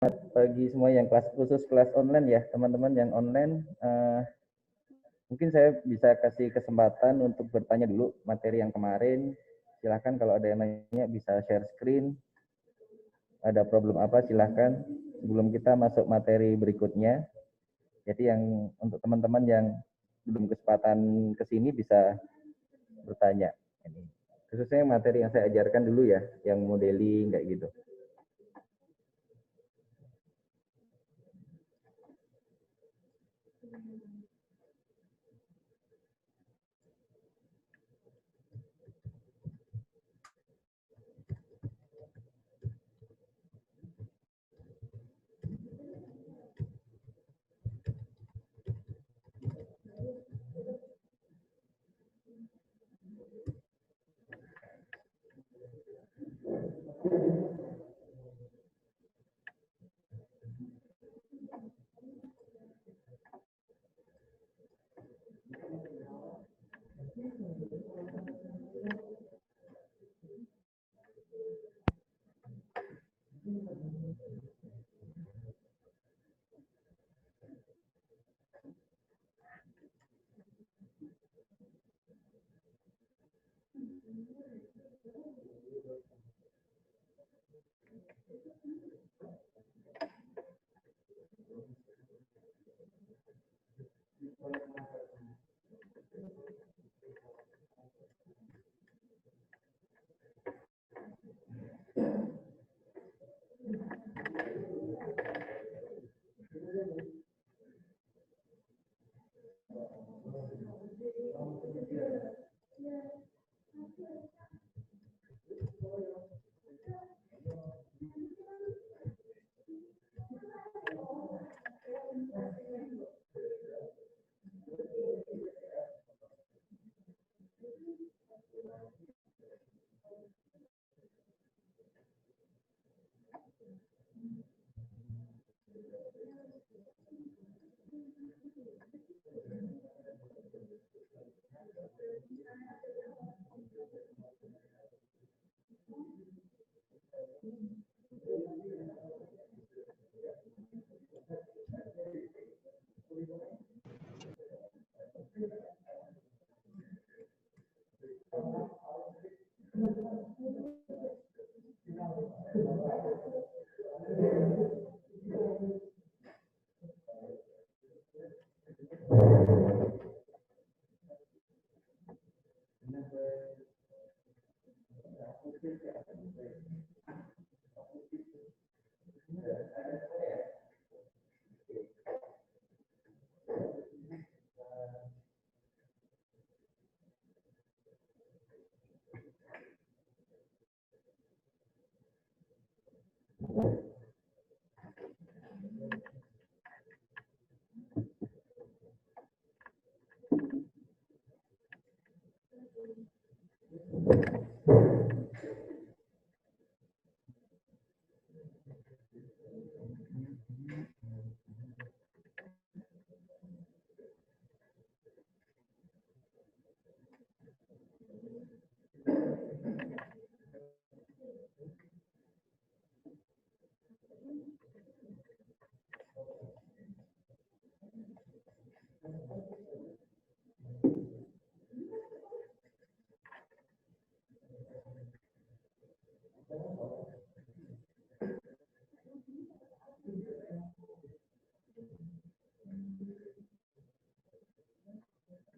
Bagi semua yang kelas khusus kelas online ya, teman-teman yang online, mungkin saya bisa kasih kesempatan untuk bertanya dulu materi yang kemarin. Silahkan kalau ada yang nanya bisa share screen. Ada problem apa silahkan sebelum kita masuk materi berikutnya. Jadi yang untuk teman-teman yang belum kesempatan ke sini bisa bertanya. Ini khususnya materi yang saya ajarkan dulu ya, yang modeling kayak gitu.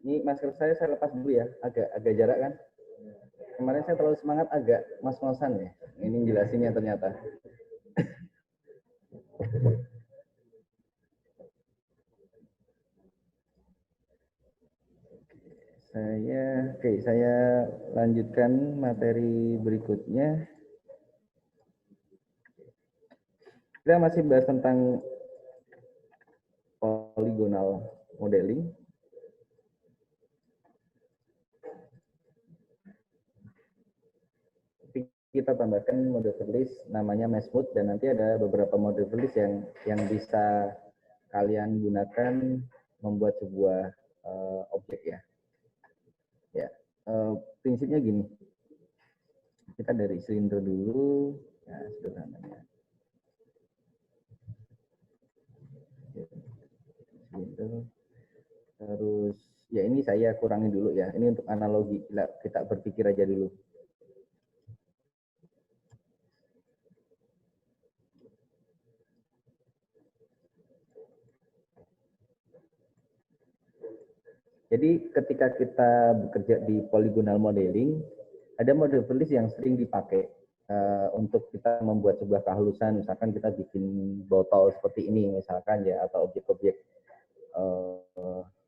Ini masker saya lepas dulu ya, agak jarak kan. Kemarin saya terlalu semangat agak ngos-ngosan ya. Ini jelasinnya ternyata. Saya lanjutkan materi berikutnya. Kita masih bahas tentang polygonal modeling. Kita tambahkan mode list namanya Mesmood dan nanti ada beberapa mode list yang bisa kalian gunakan membuat sebuah objek ya. Ya, prinsipnya gini. Kita dari silinder dulu, ya sederhananya. gitu. Terus ya ini saya kurangi dulu ya. Ini untuk analogi, kita berpikir aja dulu. Jadi ketika kita bekerja di polygonal modeling, ada model list yang sering dipakai untuk kita membuat sebuah kehalusan. Misalkan kita bikin botol seperti ini, misalkan ya, atau objek-objek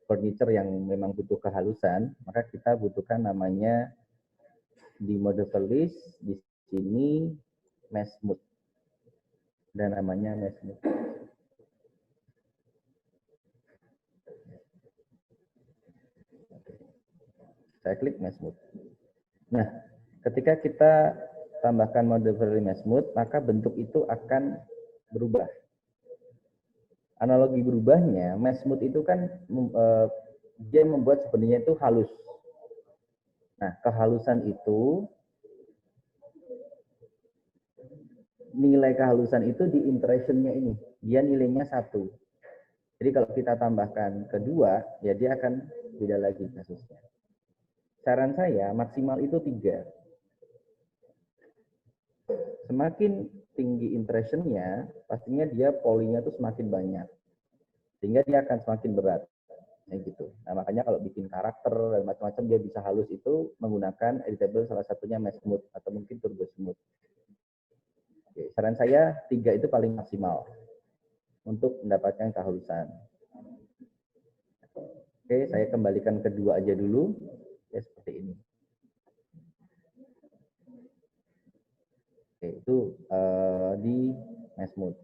furniture yang memang butuh kehalusan, maka kita butuhkan namanya di model list di sini mesh smooth, dan namanya mesh smooth. Saya klik mesh smooth. Nah, ketika kita tambahkan model mesh smooth, maka bentuk itu akan berubah. Analogi berubahnya, mesh smooth itu kan dia membuat sebenarnya itu halus. Nah, kehalusan itu, nilai kehalusan itu di interaction-nya ini, dia nilainya 1. Jadi kalau kita tambahkan kedua, ya dia akan beda lagi kasusnya. Saran saya maksimal itu 3. Semakin tinggi interaction-nya, pastinya dia polinya itu semakin banyak. Sehingga dia akan semakin berat. Kayak gitu. Nah, makanya kalau bikin karakter dan macam-macam dia bisa halus itu menggunakan editable, salah satunya mesh smooth atau mungkin turbo smooth. Oke, saran saya 3 itu paling maksimal untuk mendapatkan kehalusan. Oke, saya kembalikan kedua aja dulu. Ya, seperti ini. Oke, itu di mesh smooth.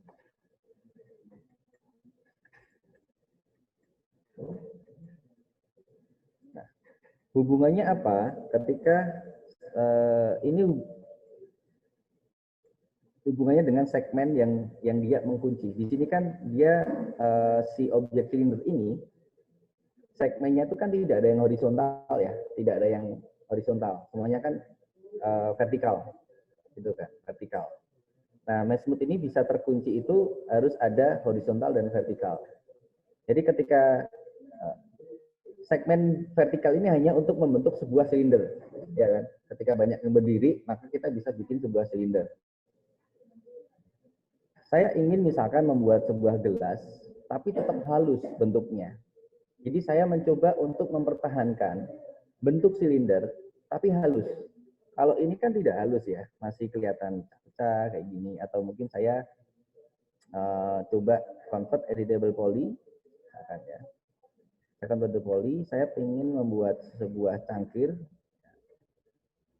Nah, hubungannya apa ketika ini hubungannya dengan segmen yang dia mengkunci. Di sini kan dia si objek silinder ini segmennya itu kan tidak ada yang horizontal ya, tidak ada yang horizontal, semuanya kan vertikal, gitu kan, vertikal. Nah, mesh smooth ini bisa terkunci itu harus ada horizontal dan vertikal. Jadi ketika segmen vertikal ini hanya untuk membentuk sebuah silinder, ya kan? Ketika banyak yang berdiri, maka kita bisa bikin sebuah silinder. Saya ingin misalkan membuat sebuah gelas, tapi tetap halus bentuknya. Jadi saya mencoba untuk mempertahankan bentuk silinder, tapi halus. Kalau ini kan tidak halus ya, masih kelihatan pecah kayak gini. Atau mungkin saya coba convert editable poly. Ya. Saya convert the poly, saya ingin membuat sebuah cangkir.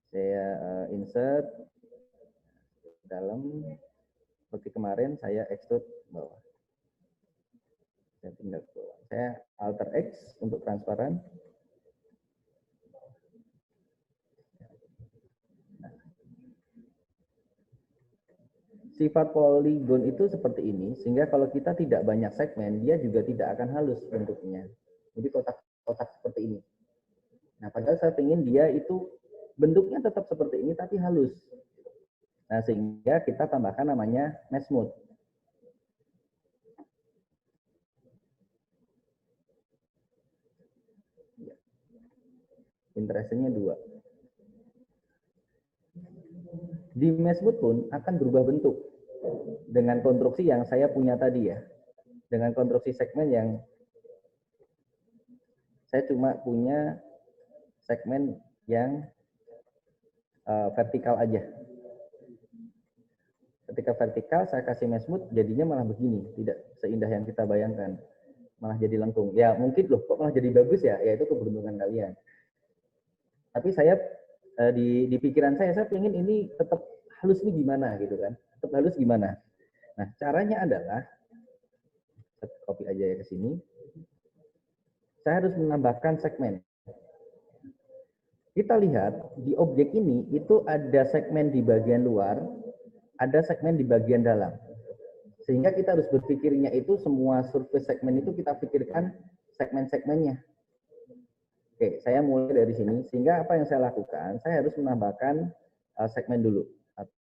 Saya insert dalam, seperti kemarin saya extrude bawah. Saya tinggal bawah. Saya alter X untuk transparan. Sifat poligon itu seperti ini, sehingga kalau kita tidak banyak segmen, dia juga tidak akan halus bentuknya. Jadi kotak-kotak seperti ini. Nah, padahal saya ingin dia itu bentuknya tetap seperti ini, tapi halus. Nah, sehingga kita tambahkan namanya mesh smooth. Interaction-nya 2. Di mesh smooth pun akan berubah bentuk dengan konstruksi yang saya punya tadi ya. Dengan konstruksi segmen yang saya cuma punya segmen yang vertikal aja. Ketika vertikal saya kasih mesh smooth, jadinya malah begini, tidak seindah yang kita bayangkan, malah jadi lengkung. Ya mungkin loh, kok malah jadi bagus ya? Ya itu keberuntungan kalian. Tapi saya di pikiran saya ingin ini tetap halus nih gimana gitu kan? Tetap halus gimana? Nah caranya adalah, copy aja ya ke sini. Saya harus menambahkan segmen. Kita lihat di objek ini itu ada segmen di bagian luar, ada segmen di bagian dalam. Sehingga kita harus berpikirnya itu semua surface segmen itu kita pikirkan segmen-segmennya. Oke, saya mulai dari sini. Sehingga apa yang saya lakukan? Saya harus menambahkan segmen dulu.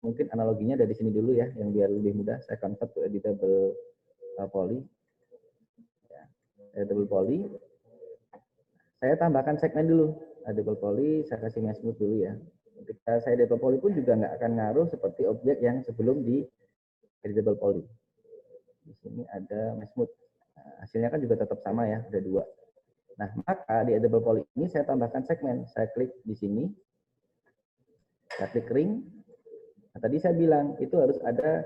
Mungkin analoginya dari sini dulu ya, yang biar lebih mudah. Saya convert to editable poly. Ya. double poly. Saya tambahkan segmen dulu. Double poly, saya kasih mesh smooth dulu ya. Ketika saya double poly pun juga nggak akan ngaruh seperti objek yang sebelum di double poly. Di sini ada mesh smooth. Nah, hasilnya kan juga tetap sama ya, ada 2. Nah, maka di double poly ini saya tambahkan segmen. Saya klik di sini, saya klik ring. Nah, tadi saya bilang itu harus ada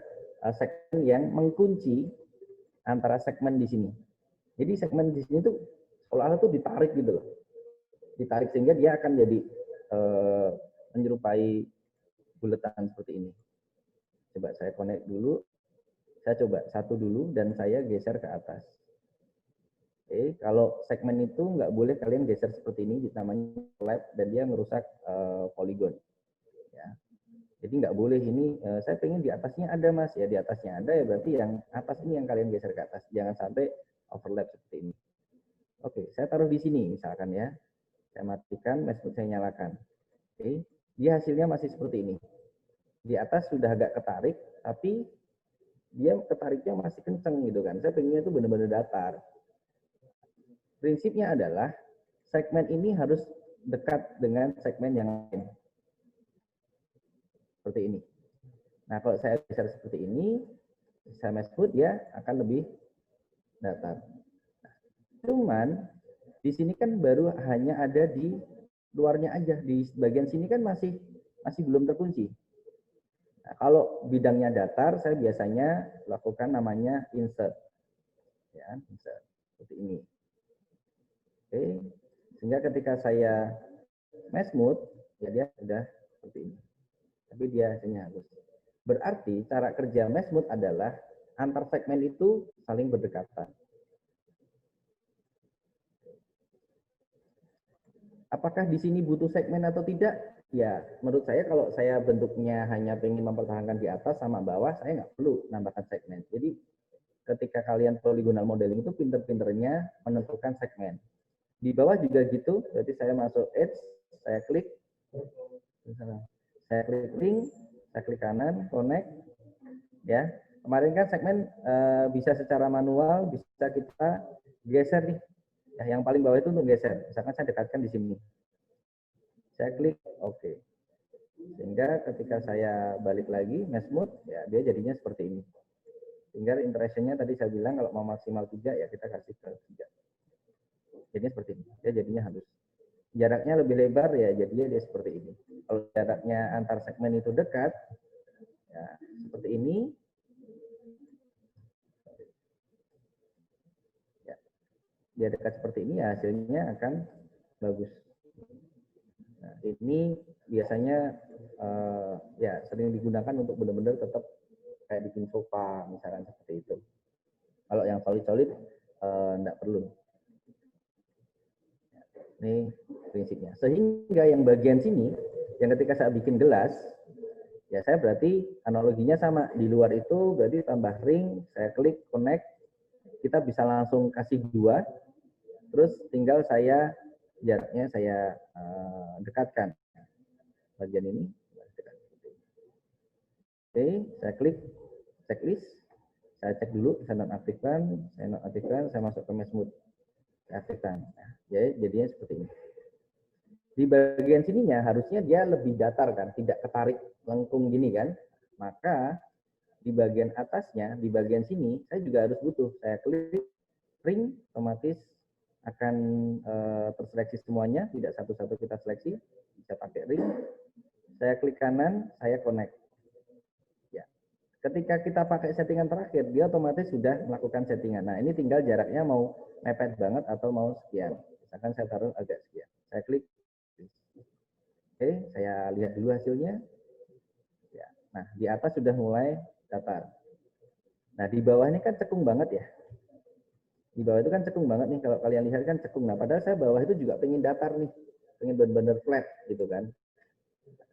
segmen yang mengunci antara segmen di sini. Jadi segmen di sini tuh seolah-olah tuh ditarik gitu loh. Ditarik sehingga dia akan jadi menyerupai buletan seperti ini. Coba saya connect dulu. Saya coba satu dulu dan saya geser ke atas. Oke, kalau segmen itu nggak boleh kalian geser seperti ini, namanya lap dan dia merusak poligon. Ya. Jadi nggak boleh ini, saya pengen di atasnya ada mas, ya di atasnya ada ya berarti yang atas ini yang kalian geser ke atas. Jangan sampai overlap seperti ini. Oke, saya taruh di sini misalkan ya. Saya matikan, mesh smooth saya nyalakan. Oke, dia hasilnya masih seperti ini. Di atas sudah agak ketarik, tapi dia ketariknya masih kenceng gitu kan. Saya pengennya itu benar-benar datar. Prinsipnya adalah segmen ini harus dekat dengan segmen yang lain. Seperti ini. Nah, kalau saya geser seperti ini, saya mesh smooth, dia akan lebih datar. Cuman di sini kan baru hanya ada di luarnya aja, di bagian sini kan masih belum terkunci. Nah, kalau bidangnya datar, saya biasanya lakukan namanya insert, ya, insert seperti ini. Oke, sehingga ketika saya mesh smooth, ya dia sudah seperti ini. Tapi dia hasilnya halus. Berarti cara kerja mesh smooth adalah antar segmen itu saling berdekatan. Apakah di sini butuh segmen atau tidak? Ya, menurut saya kalau saya bentuknya hanya ingin mempertahankan di atas sama bawah, saya nggak perlu nambahkan segmen. Jadi ketika kalian polygonal modeling itu pinter-pinternya menentukan segmen. Di bawah juga gitu, berarti saya masuk edge, saya klik, ring, saya klik kanan, connect, ya. Kemarin kan segmen bisa secara manual, bisa kita geser nih. Ya, yang paling bawah itu untuk geser. Misalkan saya dekatkan di sini. Saya klik oke. Sehingga ketika saya balik lagi mesh smooth, ya dia jadinya seperti ini. Sehingga interaction-nya tadi saya bilang kalau mau maksimal 3 ya kita kasih ke 3. Jadinya seperti ini. Dia jadinya halus. Jaraknya lebih lebar ya jadinya dia seperti ini. Kalau jaraknya antar segmen itu dekat, ya seperti ini. Ya, dia dekat seperti ini ya hasilnya akan bagus. Nah, ini biasanya ya sering digunakan untuk benar-benar tetap kayak bikin sofa misalkan seperti itu. Kalau yang solid-solid enggak perlu. Ini prinsipnya. Sehingga yang bagian sini, yang ketika saya bikin gelas, ya saya berarti analoginya sama. Di luar itu berarti tambah ring, saya klik connect, kita bisa langsung kasih 2, terus tinggal saya jaraknya saya dekatkan. Bagian ini. Oke, saya klik checklist, saya cek dulu, saya nonaktifkan, saya masuk ke mesh smooth, saya aktifkan. Nah, jadinya seperti ini. Di bagian sininya harusnya dia lebih datar kan, tidak ketarik lengkung gini kan. Maka di bagian atasnya, di bagian sini, saya juga harus butuh. Saya klik ring, otomatis akan terseleksi semuanya, tidak satu-satu kita seleksi, bisa pakai ring. Saya klik kanan, saya connect. Ya. Ketika kita pakai settingan terakhir, dia otomatis sudah melakukan settingan. Nah, ini tinggal jaraknya mau mepet banget atau mau sekian. Misalkan saya taruh agak sekian. Saya klik. Oke, saya lihat dulu hasilnya. Ya. Nah, di atas sudah mulai datar. Nah, di bawah ini kan cekung banget ya. Di bawah itu kan cekung banget nih. Kalau kalian lihat kan cekung. Nah, padahal saya bawah itu juga pengen datar nih. Pengen benar-benar flat gitu kan.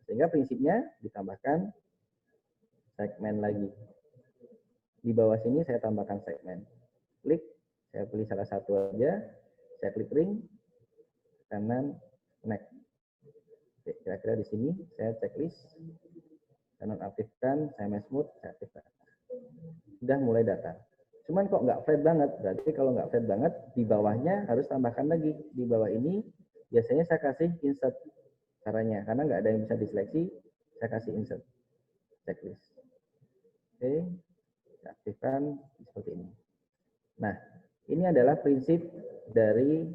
Sehingga prinsipnya ditambahkan segmen lagi. Di bawah sini saya tambahkan segmen. Klik, saya pilih salah satu aja. Saya klik ring, kanan, connect. Oke, kira-kira di sini saya checklist. Saya nonaktifkan, saya mesh smooth, saya aktifkan. Sudah mulai datar. Cuman kok nggak flat banget, berarti kalau nggak flat banget, di bawahnya harus tambahkan lagi. Di bawah ini biasanya saya kasih insert caranya, karena nggak ada yang bisa diseleksi, saya kasih insert checklist. Oke, saya aktifkan seperti ini. Nah, ini adalah prinsip dari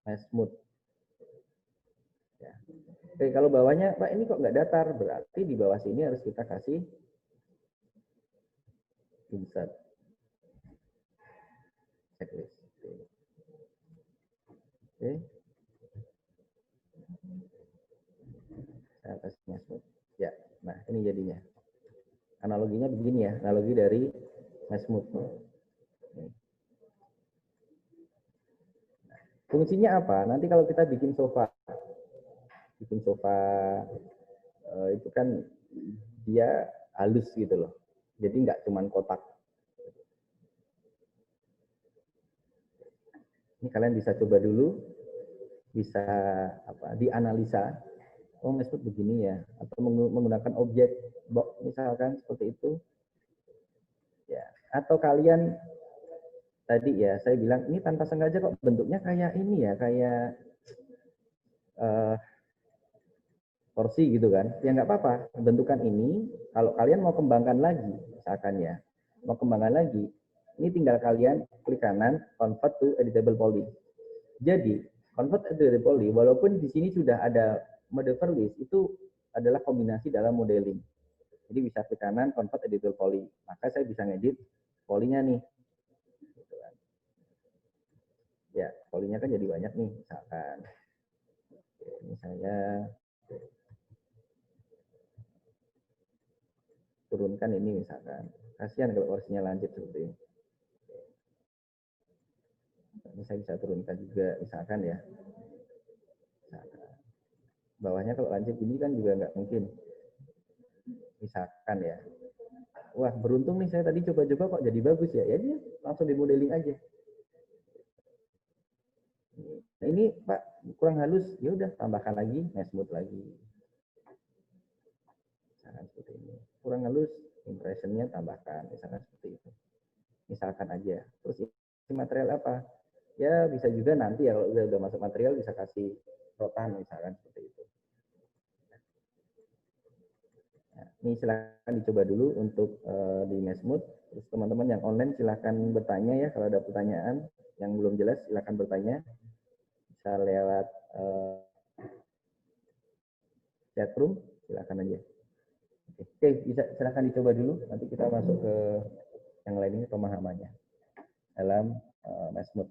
Mesmood. Ya. Oke, kalau bawahnya, Pak ini kok nggak datar, berarti di bawah sini harus kita kasih insert checklist. Oke. Saya kasih Mesmood. Ya, nah ini jadinya. Analoginya begini ya, analogi dari Mesmood. Fungsinya apa? Nanti kalau kita bikin sofa itu kan dia halus gitu loh. Jadi nggak cuman kotak. Ini kalian bisa coba dulu, bisa dianalisa. Oh, Mesmood begini ya, atau menggunakan objek box misalkan seperti itu. Ya, atau kalian tadi ya saya bilang ini tanpa sengaja kok bentuknya kayak ini ya, kayak porsi gitu kan, ya nggak apa-apa. Bentukan ini kalau kalian mau kembangkan lagi, misalkan ya, mau kembangkan lagi, ini tinggal kalian klik kanan, convert to editable poly. Jadi, convert to editable poly, walaupun di sini sudah ada mode list, itu adalah kombinasi dalam modeling. Jadi bisa klik kanan, convert editable poly. Maka saya bisa ngedit polynya nih. Ya, polynya kan jadi banyak nih, misalkan. Ini saya turunkan ini misalkan. Kasihan kalau porsinya lanjut seperti ini. Ini saya bisa turunkan juga misalkan ya. Misalkan. Bawahnya kalau lanjut ini kan juga nggak mungkin. Misalkan ya. Wah, beruntung nih saya tadi coba-coba kok jadi bagus ya. Ya dia langsung di modeling aja. Nah ini Pak kurang halus, ya udah tambahkan lagi, Mesmood lagi. Misalkan seperti ini. Kurang halus, impressionnya tambahkan, misalkan seperti itu. Misalkan aja. Terus ini material apa? Ya bisa juga nanti ya kalau udah masuk material bisa kasih rotan misalkan seperti itu. Nah, ini silahkan dicoba dulu untuk di Mesmood. Terus teman-teman yang online silahkan bertanya ya kalau ada pertanyaan yang belum jelas silahkan bertanya. Bisa lewat chat room, silahkan aja. Oke, bisa silahkan dicoba dulu. Nanti kita masuk ke yang lain ini pemahamannya dalam Mesmood.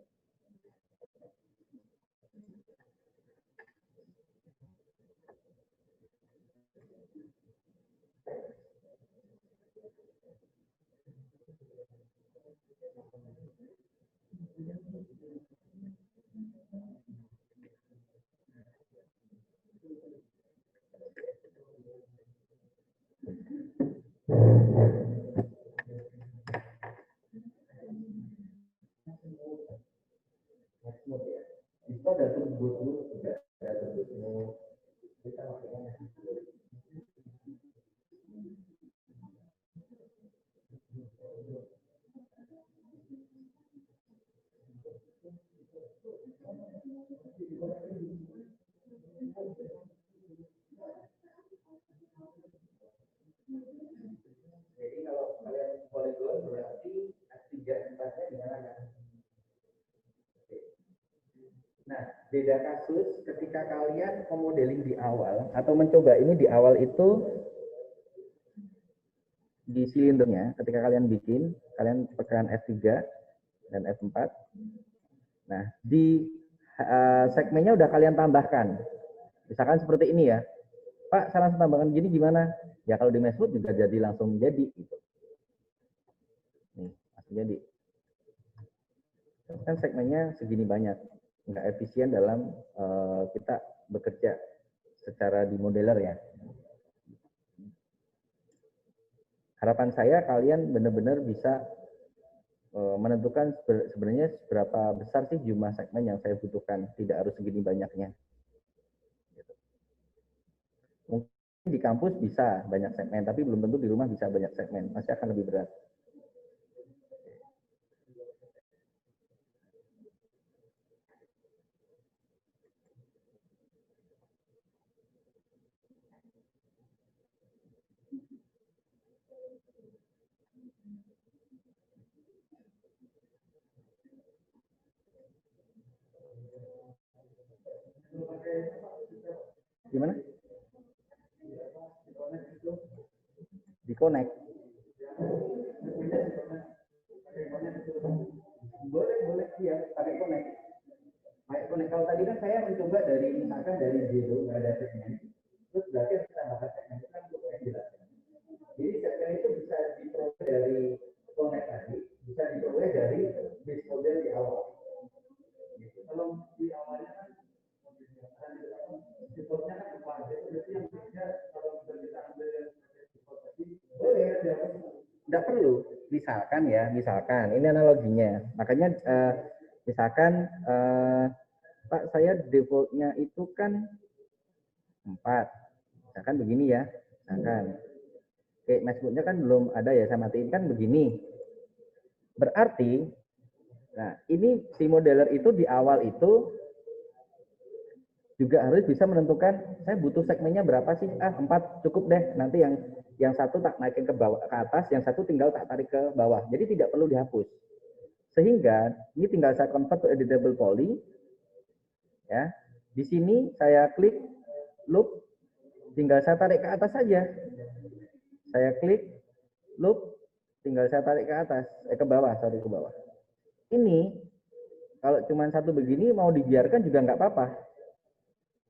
Mesmood ya. Itu ada tubuh juga, ada tubuh. Kita makanya jadi kalau kalian polygon berarti S3 empatnya di mana kan? Nah, beda kasus ketika kalian memodeling di awal atau mencoba ini di awal itu di silindernya ketika kalian bikin, kalian tekan F3 dan F4. Nah, di segmennya udah kalian tambahkan. Misalkan seperti ini ya. Pak, saya langsung tambahkan gini gimana? Ya kalau di Mesmood juga jadi langsung jadi gitu. Nih, langsung jadi. Kan segmennya segini banyak. Nggak efisien dalam kita bekerja secara di modeler ya. Harapan saya kalian benar-benar bisa menentukan sebenarnya seberapa besar sih jumlah segmen yang saya butuhkan, tidak harus segini banyaknya. Mungkin di kampus bisa banyak segmen, tapi belum tentu di rumah bisa banyak segmen, masih akan lebih berat. Gimana? Di connect. Boleh ya, pakai connect. Pakai connect. Kalau tadi kan saya mencoba dari misalkan dari zero nggak ada segmen, terus berarti harus tambahkan segmen itu kan untuk saya jelaskan. Jadi segmen itu bisa diperoleh dari connect tadi, bisa diperoleh dari base model di awal. Gitu. Kalau di awalnya kan defaultnya kan depan, itu berarti yang bisa kalau kita ambil yang default tadi, boleh tidak perlu. Misalkan ini analoginya. Makanya misalkan Pak, saya defaultnya itu kan 4. Misalkan begini ya. Misalkan. Oke, Macbooknya kan belum ada ya, saya matiin kan begini. Berarti, nah ini si modeler itu di awal itu juga harus bisa menentukan saya butuh segmennya berapa sih? 4 cukup deh. Nanti yang satu tak naikin ke bawah ke atas, yang satu tinggal tak tarik ke bawah. Jadi tidak perlu dihapus. Sehingga ini tinggal saya convert to editable poly. Ya. Di sini saya klik loop, tinggal saya tarik ke atas saja. Saya klik loop, tinggal saya tarik ke atas, ke bawah, ke bawah. Ini kalau cuma satu begini mau dibiarkan juga nggak apa-apa.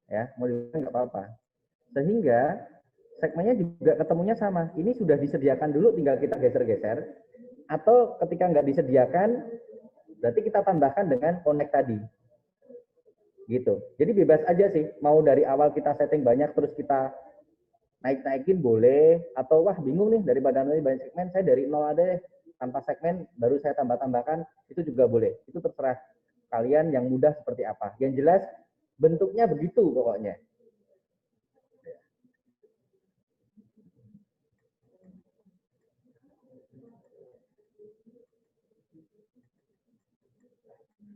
Ya, mau dibiarkan nggak apa-apa. Sehingga segmennya juga ketemunya sama. Ini sudah disediakan dulu, tinggal kita geser-geser. Atau ketika nggak disediakan, berarti kita tambahkan dengan connect tadi. Gitu. Jadi bebas aja sih. Mau dari awal kita setting banyak, terus kita naik-naikin boleh. Atau wah bingung nih, daripada nanti banyak segmen, saya dari nol aja deh. Tanpa segmen, baru saya tambah-tambahkan, itu juga boleh. Itu terserah kalian yang mudah seperti apa. Yang jelas, bentuknya begitu pokoknya.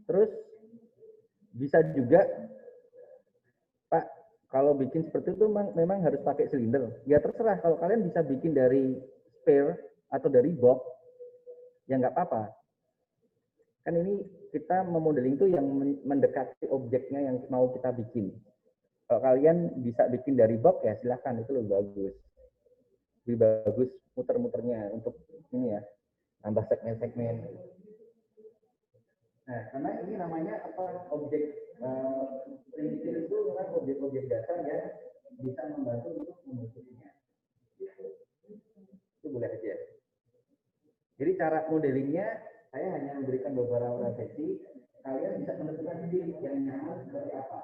Terus bisa juga, Pak, kalau bikin seperti itu memang harus pakai silinder. Ya terserah, kalau kalian bisa bikin dari spare atau dari box, ya nggak apa-apa. Kan ini kita memodeling itu yang mendekati objeknya yang mau kita bikin. Kalau kalian bisa bikin dari box, ya silahkan, itu lebih bagus. Lebih bagus muter-muternya untuk ini ya, nambah segmen-segmen. Nah, karena ini namanya apa, objek primitif itu kan objek-objek dasar yang bisa membantu untuk membentuknya. Gitu. Itu boleh aja. Jadi cara modelingnya saya hanya memberikan beberapa referensi, kalian bisa menentukan sendiri yang nyaman seperti apa.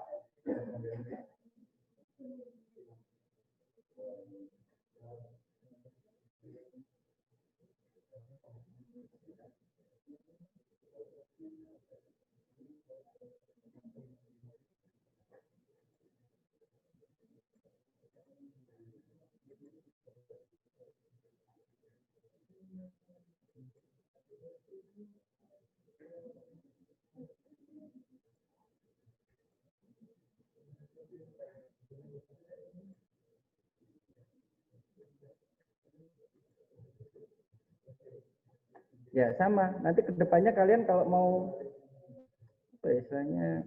Ya sama, nanti kedepannya kalian kalau mau apa istilahnya,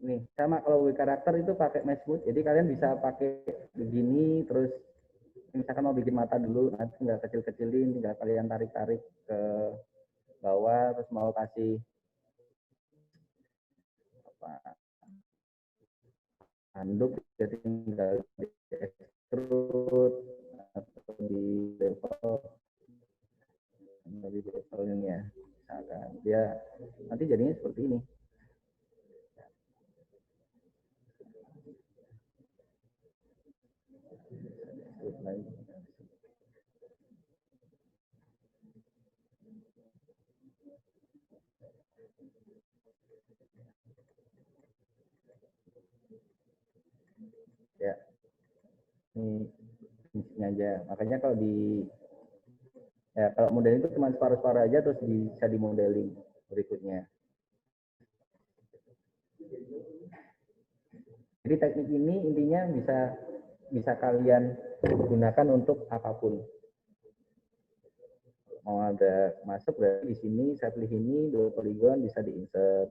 nih sama kalau karakter itu pakai Macbook, jadi kalian bisa pakai begini, terus misalkan mau bikin mata dulu, nanti tinggal kecil-kecilin, tinggal kalian tarik-tarik ke bawah, terus mau kasih apa handuk, ya tinggal di extrude atau di level ini ya, misalkan dia nanti jadinya seperti ini. Ya, ini fungsinya aja. Makanya kalau ya kalau modeling itu cuma separuh-separuh aja, terus bisa di modeling berikutnya. Jadi teknik ini intinya bisa kalian gunakan untuk apapun. Mau ada masuk berarti di sini saya pilih ini 2 poligon bisa diinsert,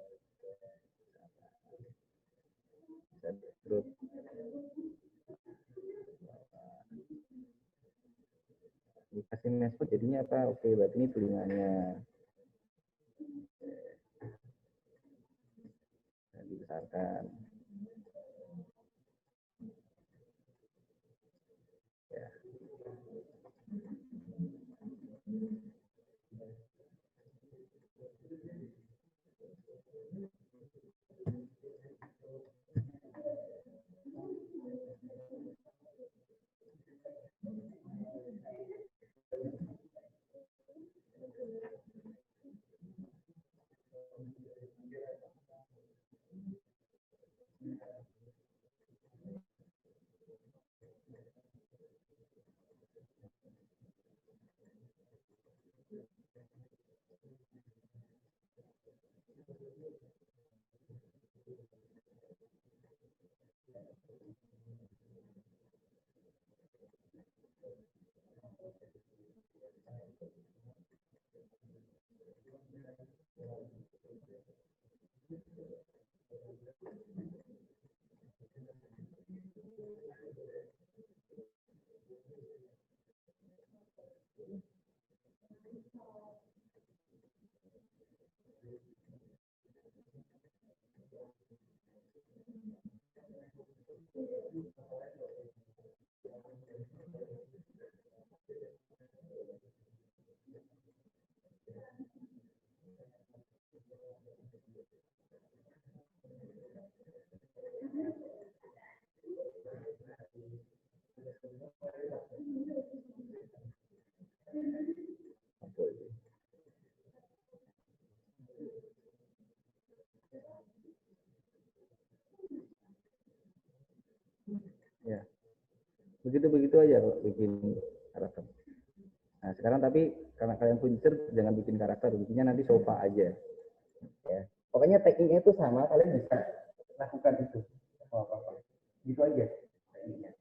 bisa di-extrude. Dikasih mesbot jadinya apa? Oke, berarti ini telinganya. Dibesarkan. Ya. Ya, begitu-begitu aja kok bikin karakter. Nah, sekarang tapi karena kalian furniture jangan bikin karakter, bikinnya nanti sofa aja. Ya. Pokoknya tekniknya itu sama, kalian bisa lakukan itu. Apa-apa. Gitu aja tekniknya.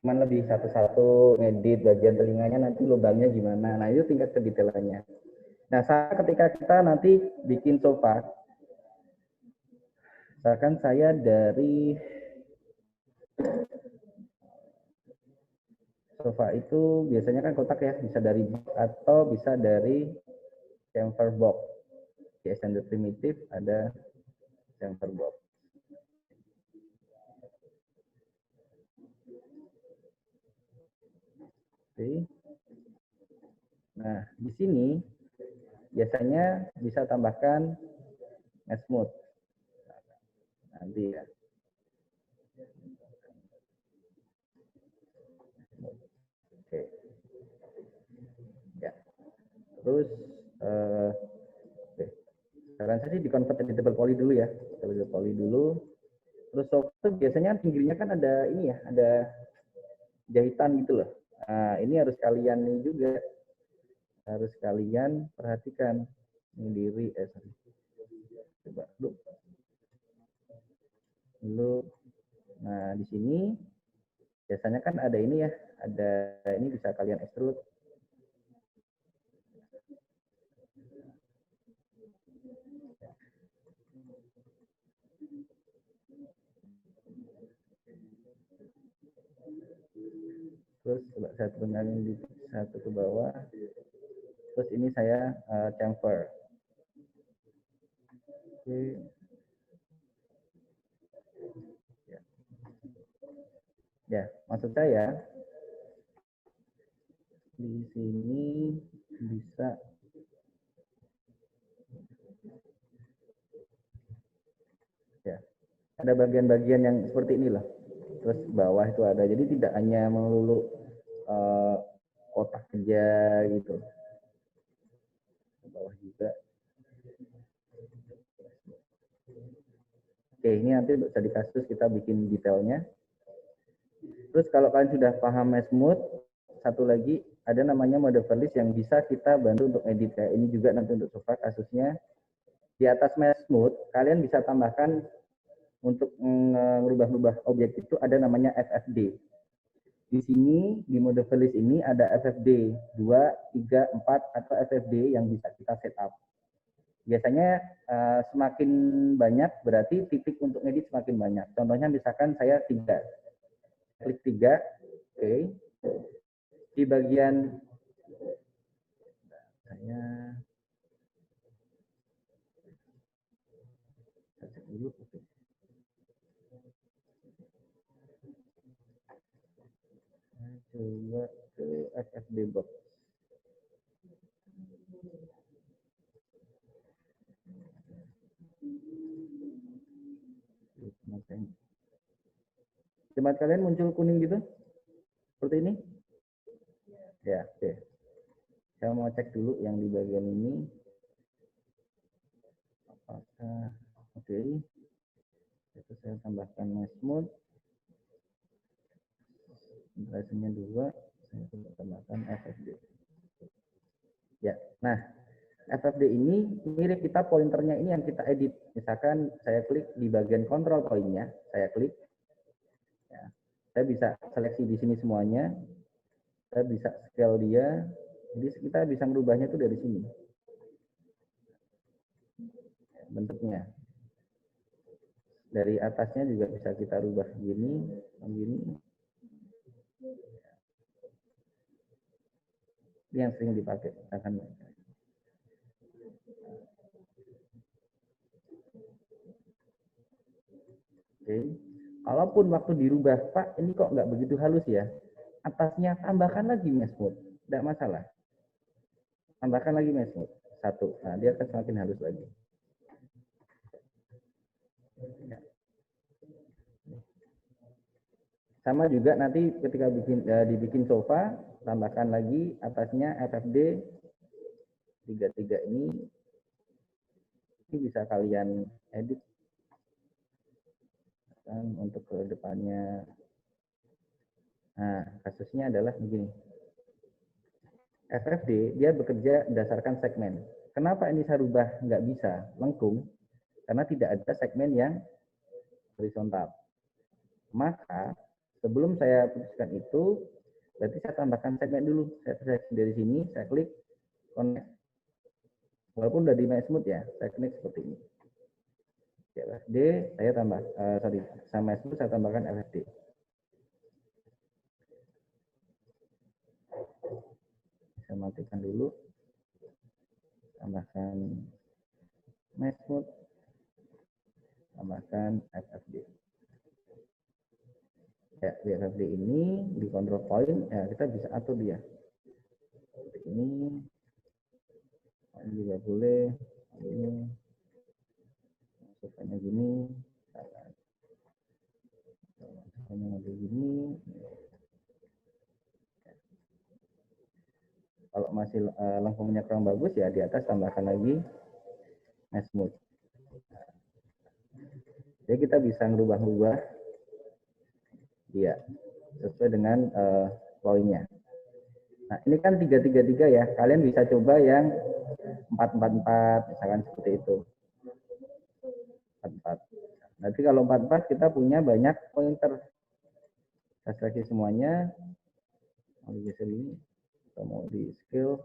Cuman lebih satu-satu ngedit bagian telinganya, nanti lubangnya gimana. Nah, itu tingkat kedetailannya. Nah, ketika kita nanti bikin sofa, misalkan saya dari sofa itu biasanya kan kotak ya, bisa dari box atau bisa dari chamfer box. Di extended primitive ada chamfer box. Oke. Nah, di sini biasanya bisa tambahkan smooth nanti ya. Oke. Ya. Terus oke. Saran saya sih di-convert jadi double poly dulu ya. Double poly dulu. Terus soft biasanya pinggirnya kan ada ini ya, ada jahitan gitu loh. Nah, ini harus kalian juga harus kalian perhatikan sendiri. Coba dulu. Nah, di sini biasanya kan ada ini ya, ada ini bisa kalian extrude. Terus coba saya turunkan di satu ke bawah. Terus ini saya chamfer. Oke. Ya, maksud saya di sini bisa ya ada bagian-bagian yang seperti ini loh. Terus bawah itu ada, jadi tidak hanya melulu kotak saja gitu. Bawah juga. Oke, ini nanti untuk tadi kasus kita bikin detailnya. Terus kalau kalian sudah paham Mesmood, satu lagi ada namanya mode list yang bisa kita bantu untuk edit. Kayak ini juga nanti untuk sofa kasusnya. Di atas Mesmood, kalian bisa tambahkan untuk merubah-rubah objek itu ada namanya FFD. Di sini, di mode list ini ada FFD 2, 3, 4, atau FFD yang bisa kita setup. Biasanya semakin banyak berarti titik untuk edit semakin banyak. Contohnya misalkan saya 3. Klik 3, oke. Di bagian saya cek dulu. Coba ke FFD box. Tempat kalian muncul kuning gitu? Seperti ini? Ya, oke. Saya mau cek dulu yang di bagian ini. Apakah oke? Itu saya tambahkan Mesmood. Durasinya 2. Saya coba tambahkan FFD. Ya, nah FFD ini mirip kita pointernya ini yang kita edit. Misalkan saya klik di bagian kontrol poinnya, saya klik. Ya, saya bisa seleksi di sini semuanya. Saya bisa scale dia. Jadi kita bisa merubahnya itu dari sini. Bentuknya. Dari atasnya juga bisa kita rubah gini, begini. Ini yang sering dipakai. Akan oke. Kalaupun waktu dirubah, Pak, ini kok nggak begitu halus ya? Atasnya tambahkan lagi Mesmood, tidak masalah. Tambahkan lagi Mesmood, 1. Nah, dia akan semakin halus lagi. Ya. Sama juga nanti ketika dibikin sofa, tambahkan lagi atasnya FFD 33 ini bisa kalian edit kan untuk ke depannya. Nah, kasusnya adalah begini. FFD dia bekerja berdasarkan segmen. Kenapa ini saya rubah nggak bisa lengkung? Karena tidak ada segmen yang horizontal. Maka sebelum saya putuskan itu, berarti saya tambahkan segmen dulu. Saya seleksi dari sini, saya klik connect. Walaupun udah di Mesmood ya, saya klik seperti ini. FFD saya tambah, sama Mesmood saya tambahkan FFD. Saya matikan dulu, tambahkan Mesmood, tambahkan FFD. Ya, di FFD ini di control point ya kita bisa atur dia. Seperti ini juga boleh, ini masukkannya gini, masukkannya gini. Kalau masih lengkungnya kurang bagus ya di atas tambahkan lagi Mesmood. Jadi kita bisa merubah-rubah dia sesuai dengan poinnya. Nah, ini kan 333 ya. Kalian bisa coba yang 444 misalkan seperti itu. 44. Nanti kalau 44 kita punya banyak pointer. Kita seleksi semuanya. Mau digeser ini atau mau di scale.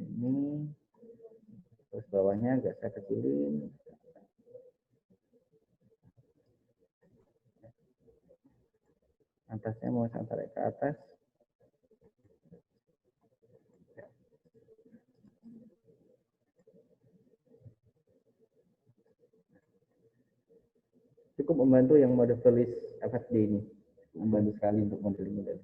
Ini terus bawahnya agak saya kecilin. Atasnya mau saya tarik ke atas. Cukup membantu yang mode tulis FFD ini. Membantu sekali untuk model-model.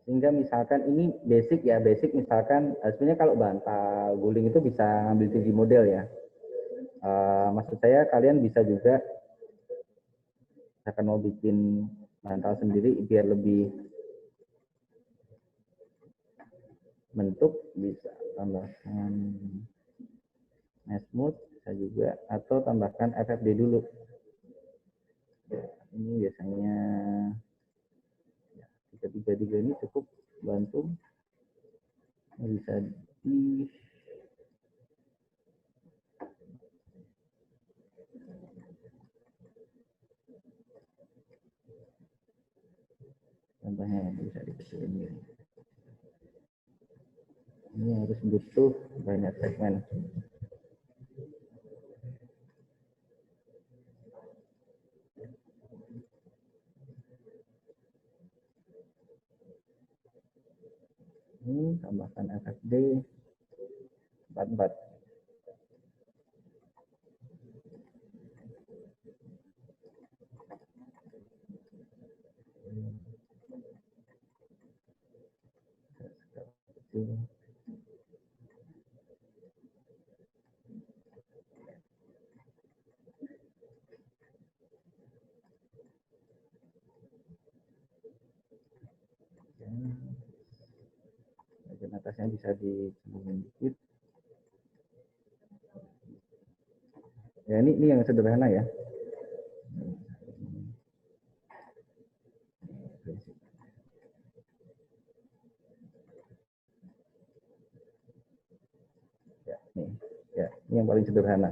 Sehingga misalkan ini basic ya, basic misalkan sebenarnya kalau bantal guling itu bisa ngambil 3D model ya. Maksud saya kalian bisa juga misalkan mau bikin bantal sendiri biar lebih bentuk, bisa tambahkan smooth bisa juga, atau tambahkan FFD dulu. Ini biasanya tiga ini cukup bantu. Bisa di contohnya bisa dikecilin ini. Ini harus butuh banyak segmen. Ini tambahkan FFD 44. Bagian atasnya bisa dicembungin dikit. Ya ini yang sederhana ya. Ya, ini yang paling sederhana.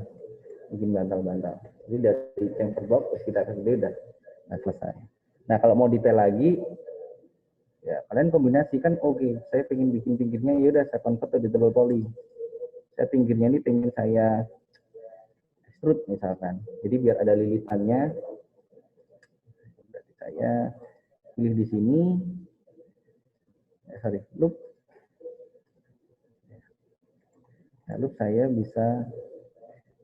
Bikin bantal-bantal. Jadi dari chamfer box kita FFD udah selesai. Nah kalau mau detail lagi, ya kalian kombinasikan. Oke, saya pengen bikin pinggirnya, ya udah saya convert ke double poly. Saya pinggirnya ini pengen saya extrude misalkan. Jadi biar ada lilitannya, berarti saya pilih di sini, loop. Nah, loop saya bisa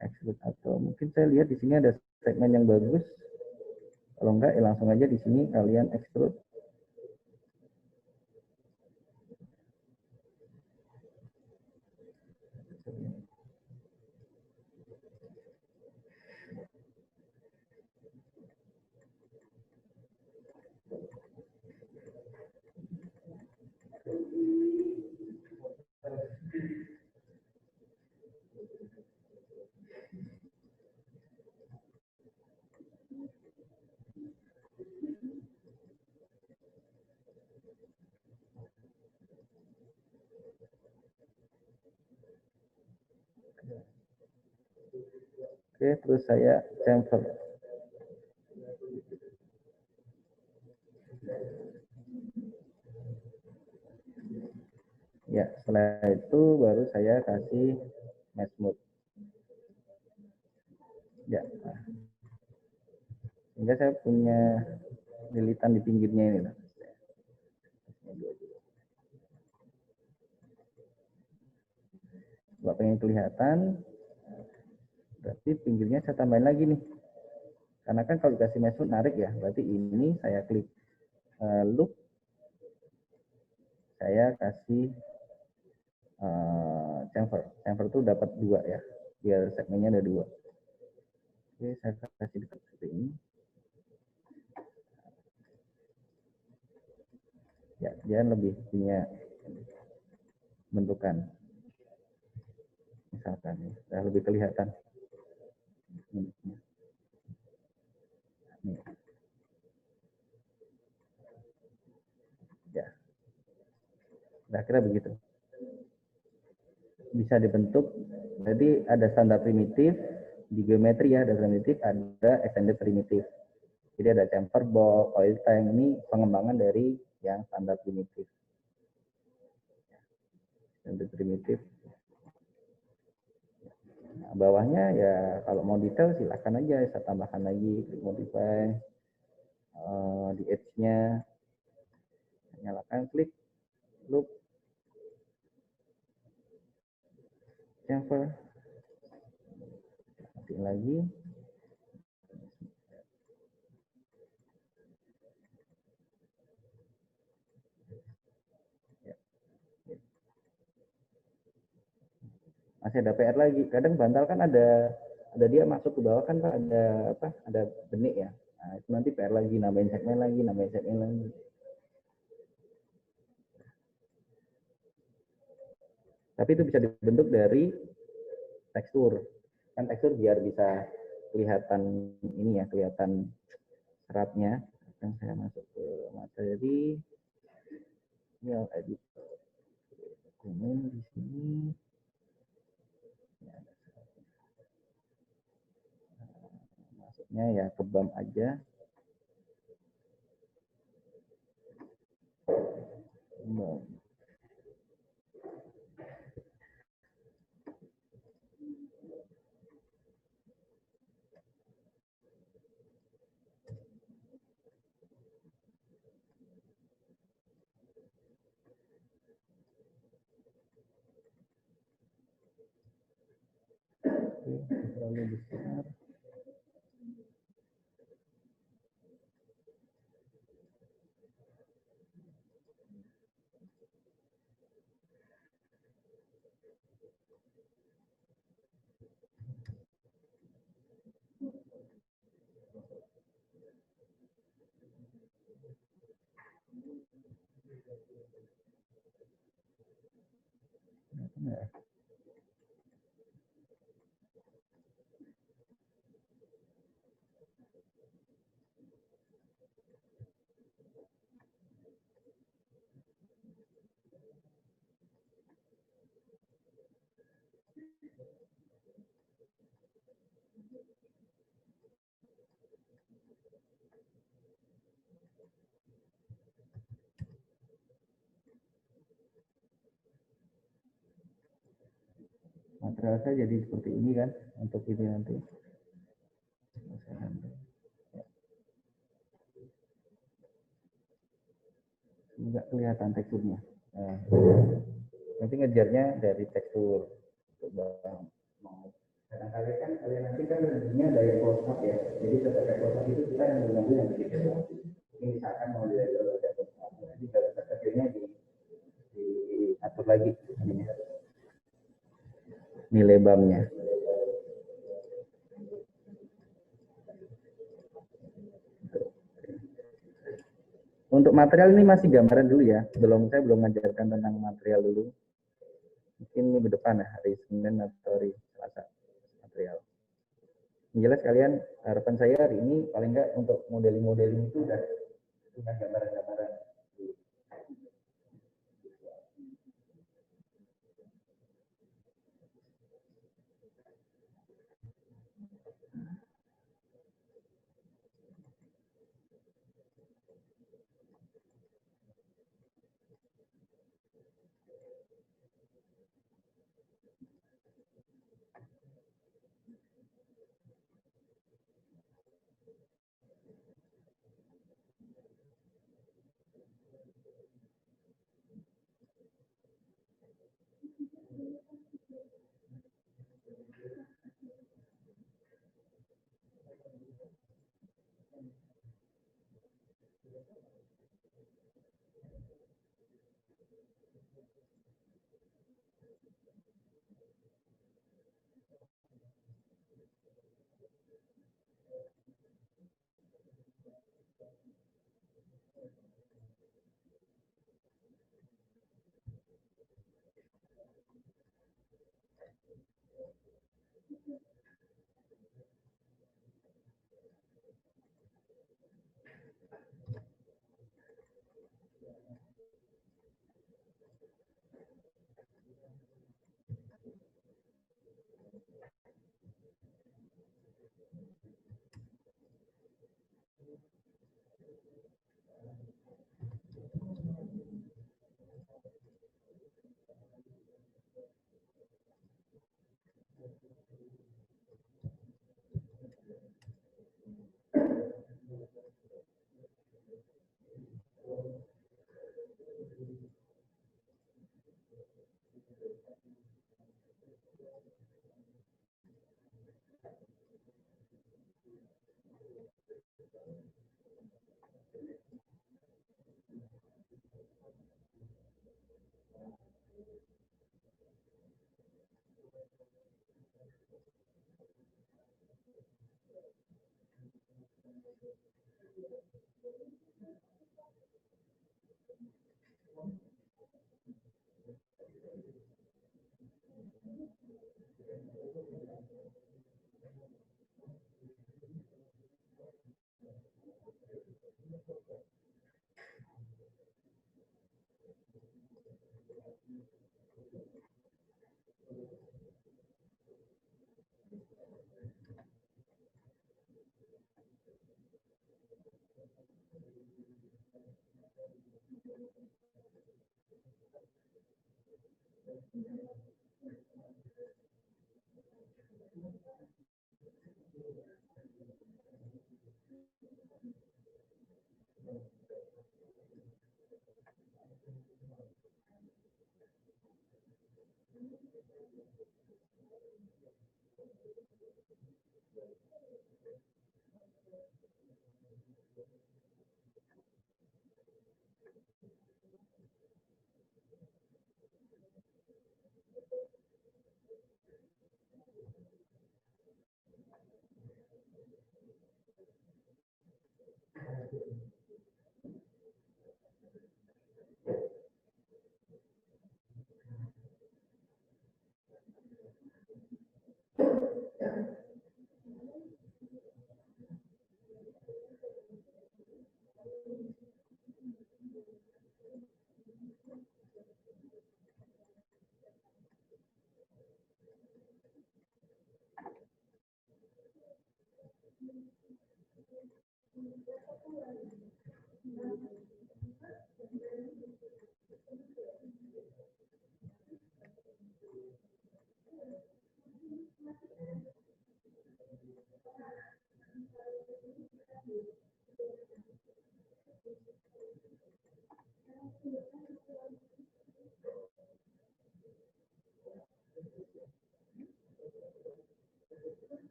extrude, atau mungkin saya lihat di sini ada segmen yang bagus. Kalau enggak, ya langsung aja di sini kalian extrude. Oke, terus saya chamfer. Ya, setelah itu baru saya kasih mesh mode. Ya, sehingga saya punya lilitan di pinggirnya ini. Kalau pengen kelihatan, berarti pinggirnya saya tambahin lagi nih. Karena kan kalau dikasih mesh mode narik ya, berarti ini saya klik loop, saya kasih chamfer. Chamfer itu dapat 2 ya, biar segmennya ada 2. Oke, saya kasih dekat seperti ini. Ya, dia lebih punya bentukan. Misalkan, sudah lebih kelihatan. Nih. Ya, kira-kira begitu. Bisa dibentuk, jadi ada standar primitif, di geometri ya, ada primitif, ada extended primitif. Jadi ada chamfer, ball, oil tank, ini pengembangan dari yang standar primitif. Extended primitif. Nah, bawahnya ya kalau mau detail silahkan aja, saya tambahkan lagi, klik modify, di edge-nya, nyalakan, klik, loop, chamfer, matiin lagi. Masih ada PR lagi. Kadang bantal kan ada dia masuk ke bawah kan Pak, ada apa? Ada benik ya. Nah, itu nanti PR lagi, nambahin segmen lagi, nambahin segmen lagi. Tapi itu bisa dibentuk dari tekstur. Kan tekstur biar bisa kelihatan ini ya, kelihatan seratnya. Akan saya masuk ke materi. Ya, edit dokumen di sini. Masuknya ya ke BAM aja. BAM. Oke, terlalu besar. Nah, material saya jadi seperti ini kan untuk ini nanti. Enggak kelihatan teksturnya. Nah, nanti ngejarnya dari tekstur. Coba mau. Kadang-kadang kan kalian nanti kan lebihnya dari close up ya. Jadi setelah close up itu kita yang mengambil yang begitu. Ini misalkan mau dari close up. Jadi dari kecilnya diatur lagi nilai BAM-nya. Untuk material ini masih gambaran dulu ya. Saya belum mengajarkan tentang material dulu. Mungkin minggu depan ya, hari Senin atau hari Selasa material. Yang jelas kalian, harapan saya hari ini paling enggak untuk modeling-modeling itu udah punya gambaran-gambaran.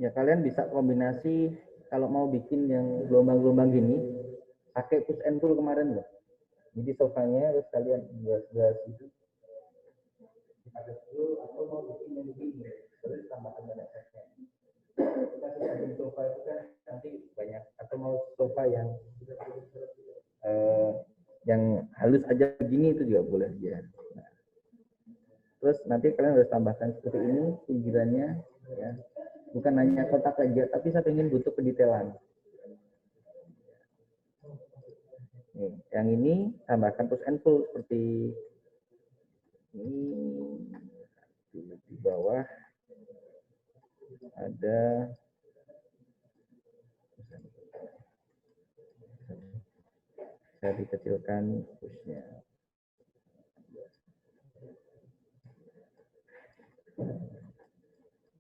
Ya kalian bisa kombinasi kalau mau bikin yang gelombang-gelombang gini, pakai push and pull kemarin loh. Jadi sofanya harus kalian gas-gas itu pakai dulu atau mau bikin yang begini, terus tambahkan banyak setnya. Kita bikin sofa itu kan nanti banyak atau mau sofa yang halus aja begini itu juga boleh ya. Nah, terus nanti kalian harus tambahkan seperti ini pinggirannya ya. Bukan hanya kotak aja, tapi saya ingin butuh pendetailan. Nih, yang ini tambahkan push and pull seperti ini. Di bawah ada saya dikecilkan pushnya.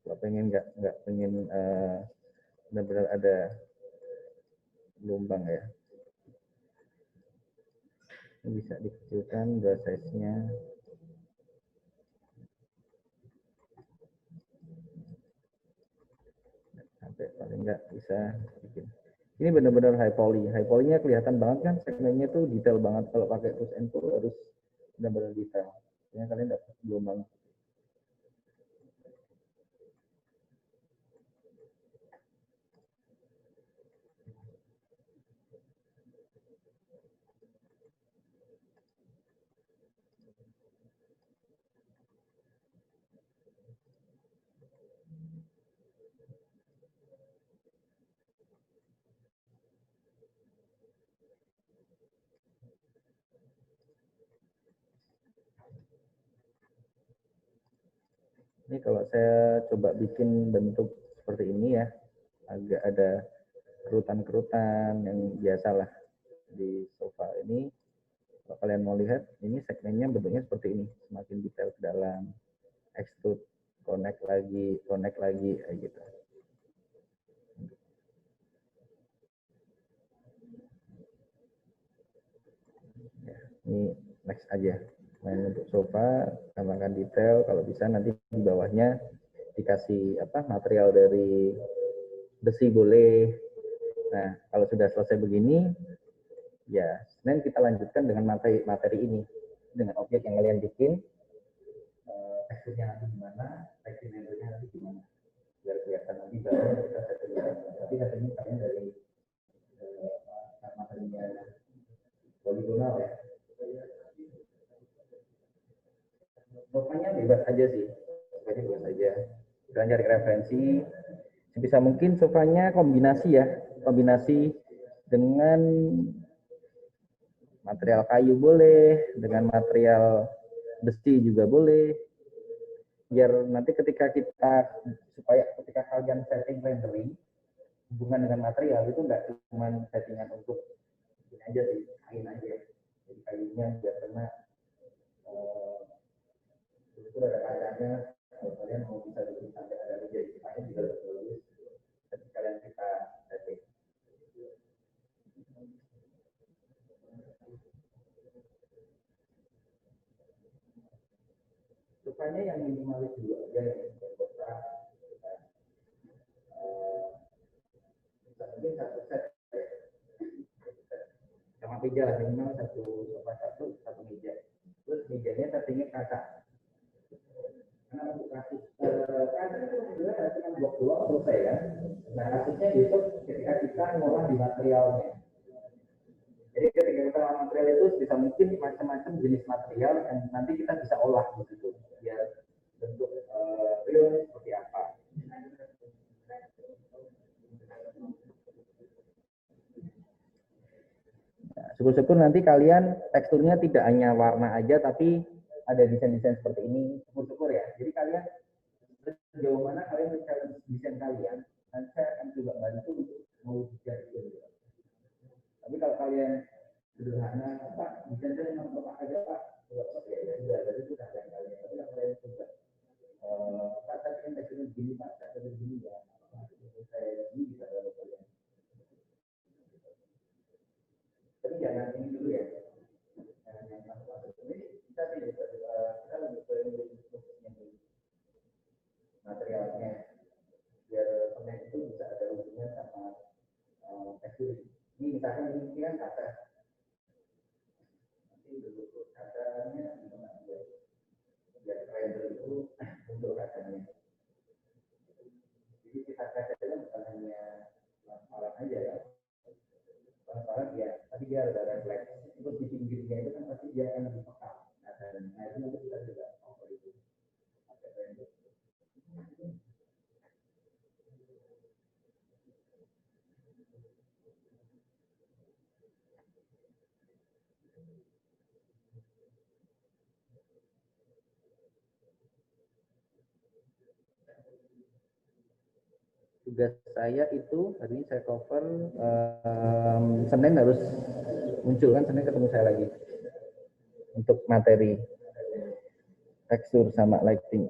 Kalau pengen nggak pengen benar-benar ada gelombang ya, ini bisa dikecilkan dua size-nya. Sampai paling nggak bisa bikin. Ini benar-benar high poly. High poly-nya kelihatan banget kan, segmennya tuh detail banget. Kalau pakai push and pull harus benar-benar detail. Jadi kalian dapat gelombang. Ini kalau saya coba bikin bentuk seperti ini ya, agak ada kerutan-kerutan yang biasalah di sofa ini. Kalau kalian mau lihat, ini segmennya bentuknya seperti ini, semakin detail ke dalam, extrude, connect lagi, kayak gitu. Ya, ini next aja. Main untuk sofa, tambahkan detail, kalau bisa nanti di bawahnya dikasih material dari besi boleh. Nah, kalau sudah selesai begini, ya Senin kita lanjutkan dengan materi ini, dengan objek yang kalian bikin, teksturnya nanti gimana, tekstur membernya nanti gimana, biar kelihatan nanti baru kita settingnya. Tapi settingnya kalian dari materinya poligonal ya. Sofanya bebas aja sih, sofanya bebas aja. Kalian cari referensi, sebisa mungkin sofanya kombinasi ya, kombinasi dengan material kayu boleh, dengan material besi juga boleh, biar nanti supaya ketika kalian setting rendering hubungan dengan material itu nggak cuma settingan untuk ini aja sih, kain aja, jadi kayunya biar kena itu ada kacanya. Kalau kalian mau bisa bikin sampai ada meja istilahnya juga lebih bagus ketika kalian kita setting. Sukanya yang minimalis dulu aja, yang kotak. Mungkin satu set sama meja lah, minimal satu meja. Terus mejanya settingnya kaca. Karena untuk kasus kaca itu sebenarnya cuma blok selesai kan. Nah kasusnya itu ketika kita ngolah di materialnya. Jadi ketika kita olah material itu bisa mungkin macam-macam jenis material yang nanti kita bisa olah di situ biar bentuk real seperti apa. Nah, syukur-syukur nanti kalian teksturnya tidak hanya warna aja tapi ada desain-desain seperti ini. Syukur-syukur ya. Jadi kalian sejauh mana kalian mencari desain kalian, nanti saya akan coba bantu mau dicat gitu. Tapi kalau kalian sederhana, Pak, bisa saya nomor aja Pak. Ya sudah, jadi itu sudah kalian. Tapi kalau kalian coba, Pak, saya ingin teksturnya begini, Pak, saya ingin begini ya. Saya ini bisa kalau kalian. Tapi jangan ini dulu ya. Jangan yang masuk ini kita tidak kita lebih ke prosesnya dulu, materialnya. Biar semen itu bisa ada hubungan sama tekstur. Ini misalkan ini kan kaca. Nanti dulu kacanya gimana biar render itu untuk kacanya. Jadi kita kaca itu bukan hanya transparan aja ya. Transparan ya, tapi dia ada refleks. Terus di pinggirnya itu kan pasti dia akan lebih peka. Nah, itu nanti kita juga cover itu. Pakai render. Tugas saya itu hari ini saya cover Senin harus muncul kan, Senin ketemu saya lagi untuk materi tekstur sama lighting.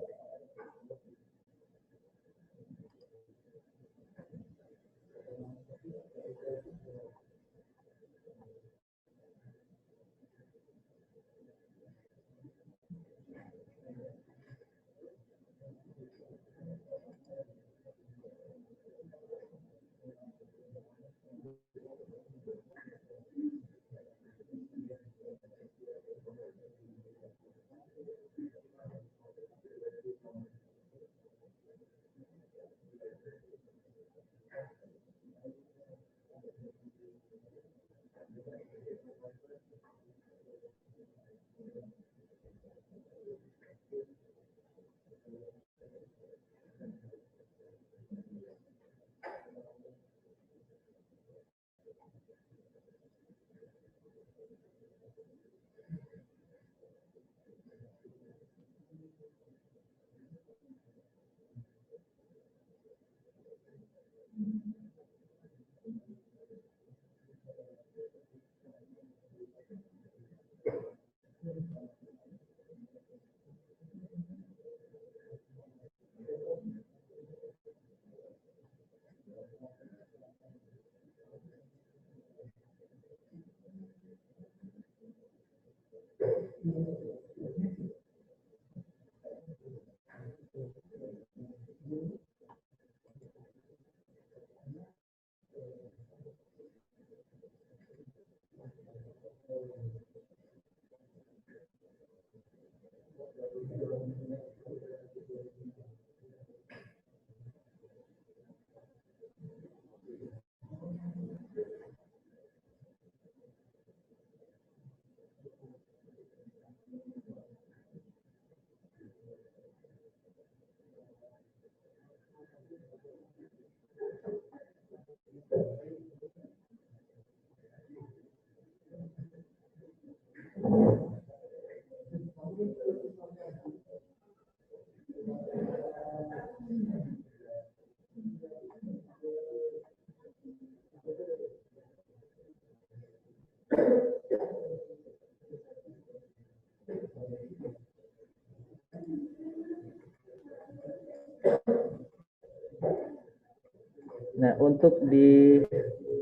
Nah, untuk di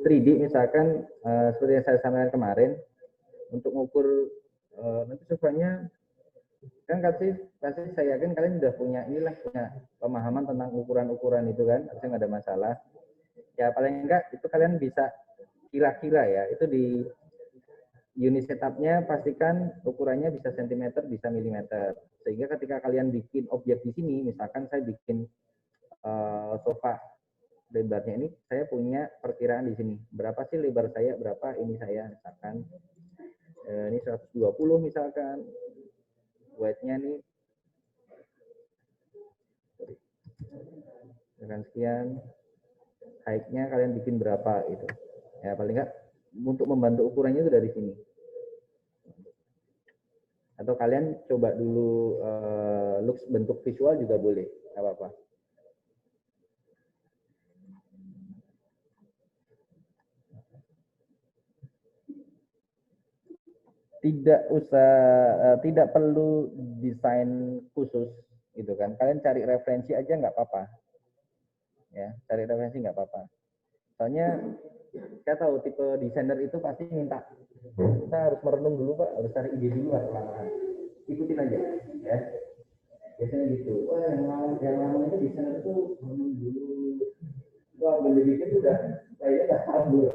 3D misalkan seperti yang saya sampaikan kemarin, untuk mengukur nanti surveinya kan pasti saya yakin kalian sudah punya punya pemahaman tentang ukuran-ukuran itu kan, harusnya nggak ada masalah. Ya paling enggak itu kalian bisa kira-kira ya, itu di unit setupnya pastikan ukurannya bisa sentimeter, bisa milimeter. Sehingga ketika kalian bikin objek di sini, misalkan saya bikin sofa lebarnya ini, saya punya perkiraan di sini. Berapa sih lebar saya, berapa ini saya, misalkan ini 120 misalkan, width-nya nih, dengan sekian, height-nya kalian bikin berapa itu. Ya paling enggak untuk membantu ukurannya itu dari sini. Atau kalian coba dulu looks bentuk visual juga boleh, nggak apa-apa. tidak perlu desain khusus gitu kan. Kalian cari referensi aja nggak apa-apa. Ya, cari referensi nggak apa-apa. Soalnya saya tahu tipe desainer itu pasti minta kita harus merenung dulu Pak, harus cari ide dulu perlahan. Ikutin aja ya. Biasanya gitu. Wah, yang lama itu desainer itu merenung dulu. Wah, menjadi itu udah kayaknya udah kabur.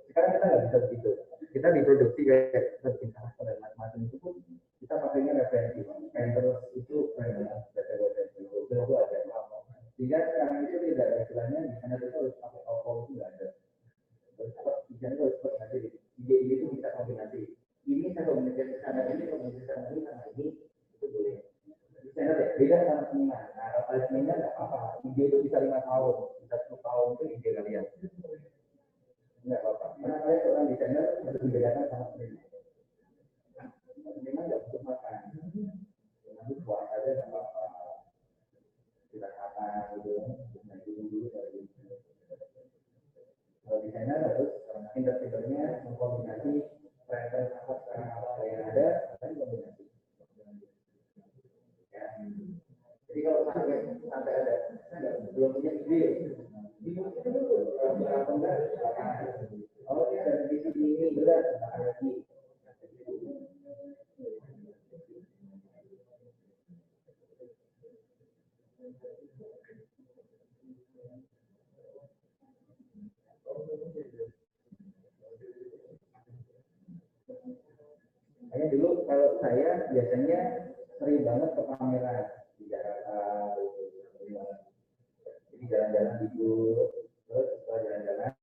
Sekarang kita nggak bisa begitu. Kita diproduksi kayak seperti karakter dan macam-macam itu pun kita pakainya referensi. Terus itu referensi itu ada lama. Sehingga sekarang itu tidak ada istilahnya di sana itu harus pakai oppo itu nggak ada. Terus di sana harus nanti ide-ide itu bisa kombinasi. Ini saya komunikasi sana ini komunikasi sana ini sama ini itu boleh. Di sana beda sama seniman. Nah, kalau seniman nggak apa-apa. Ide itu bisa 5 tahun, bisa 10 tahun itu ide kalian. Enggak apa-apa. Karena saya seorang desainer harus membedakan sama seniman. Seniman nggak butuh makan. Nanti buat aja nggak apa-apa. Tidak kata gitu. Nah, dulu dari kalau desainer harus pinter-pinternya mengkombinasi referensi apa yang ada dan kombinasi. Ya. Jadi kalau sampai ada belum punya ide, dimasukin dulu apa enggak? Oh ini ada di sini ini berat, lagi. Hanya dulu kalau saya biasanya sering banget ke pameran di Jakarta, jadi jalan-jalan tidur, terus setelah jalan-jalan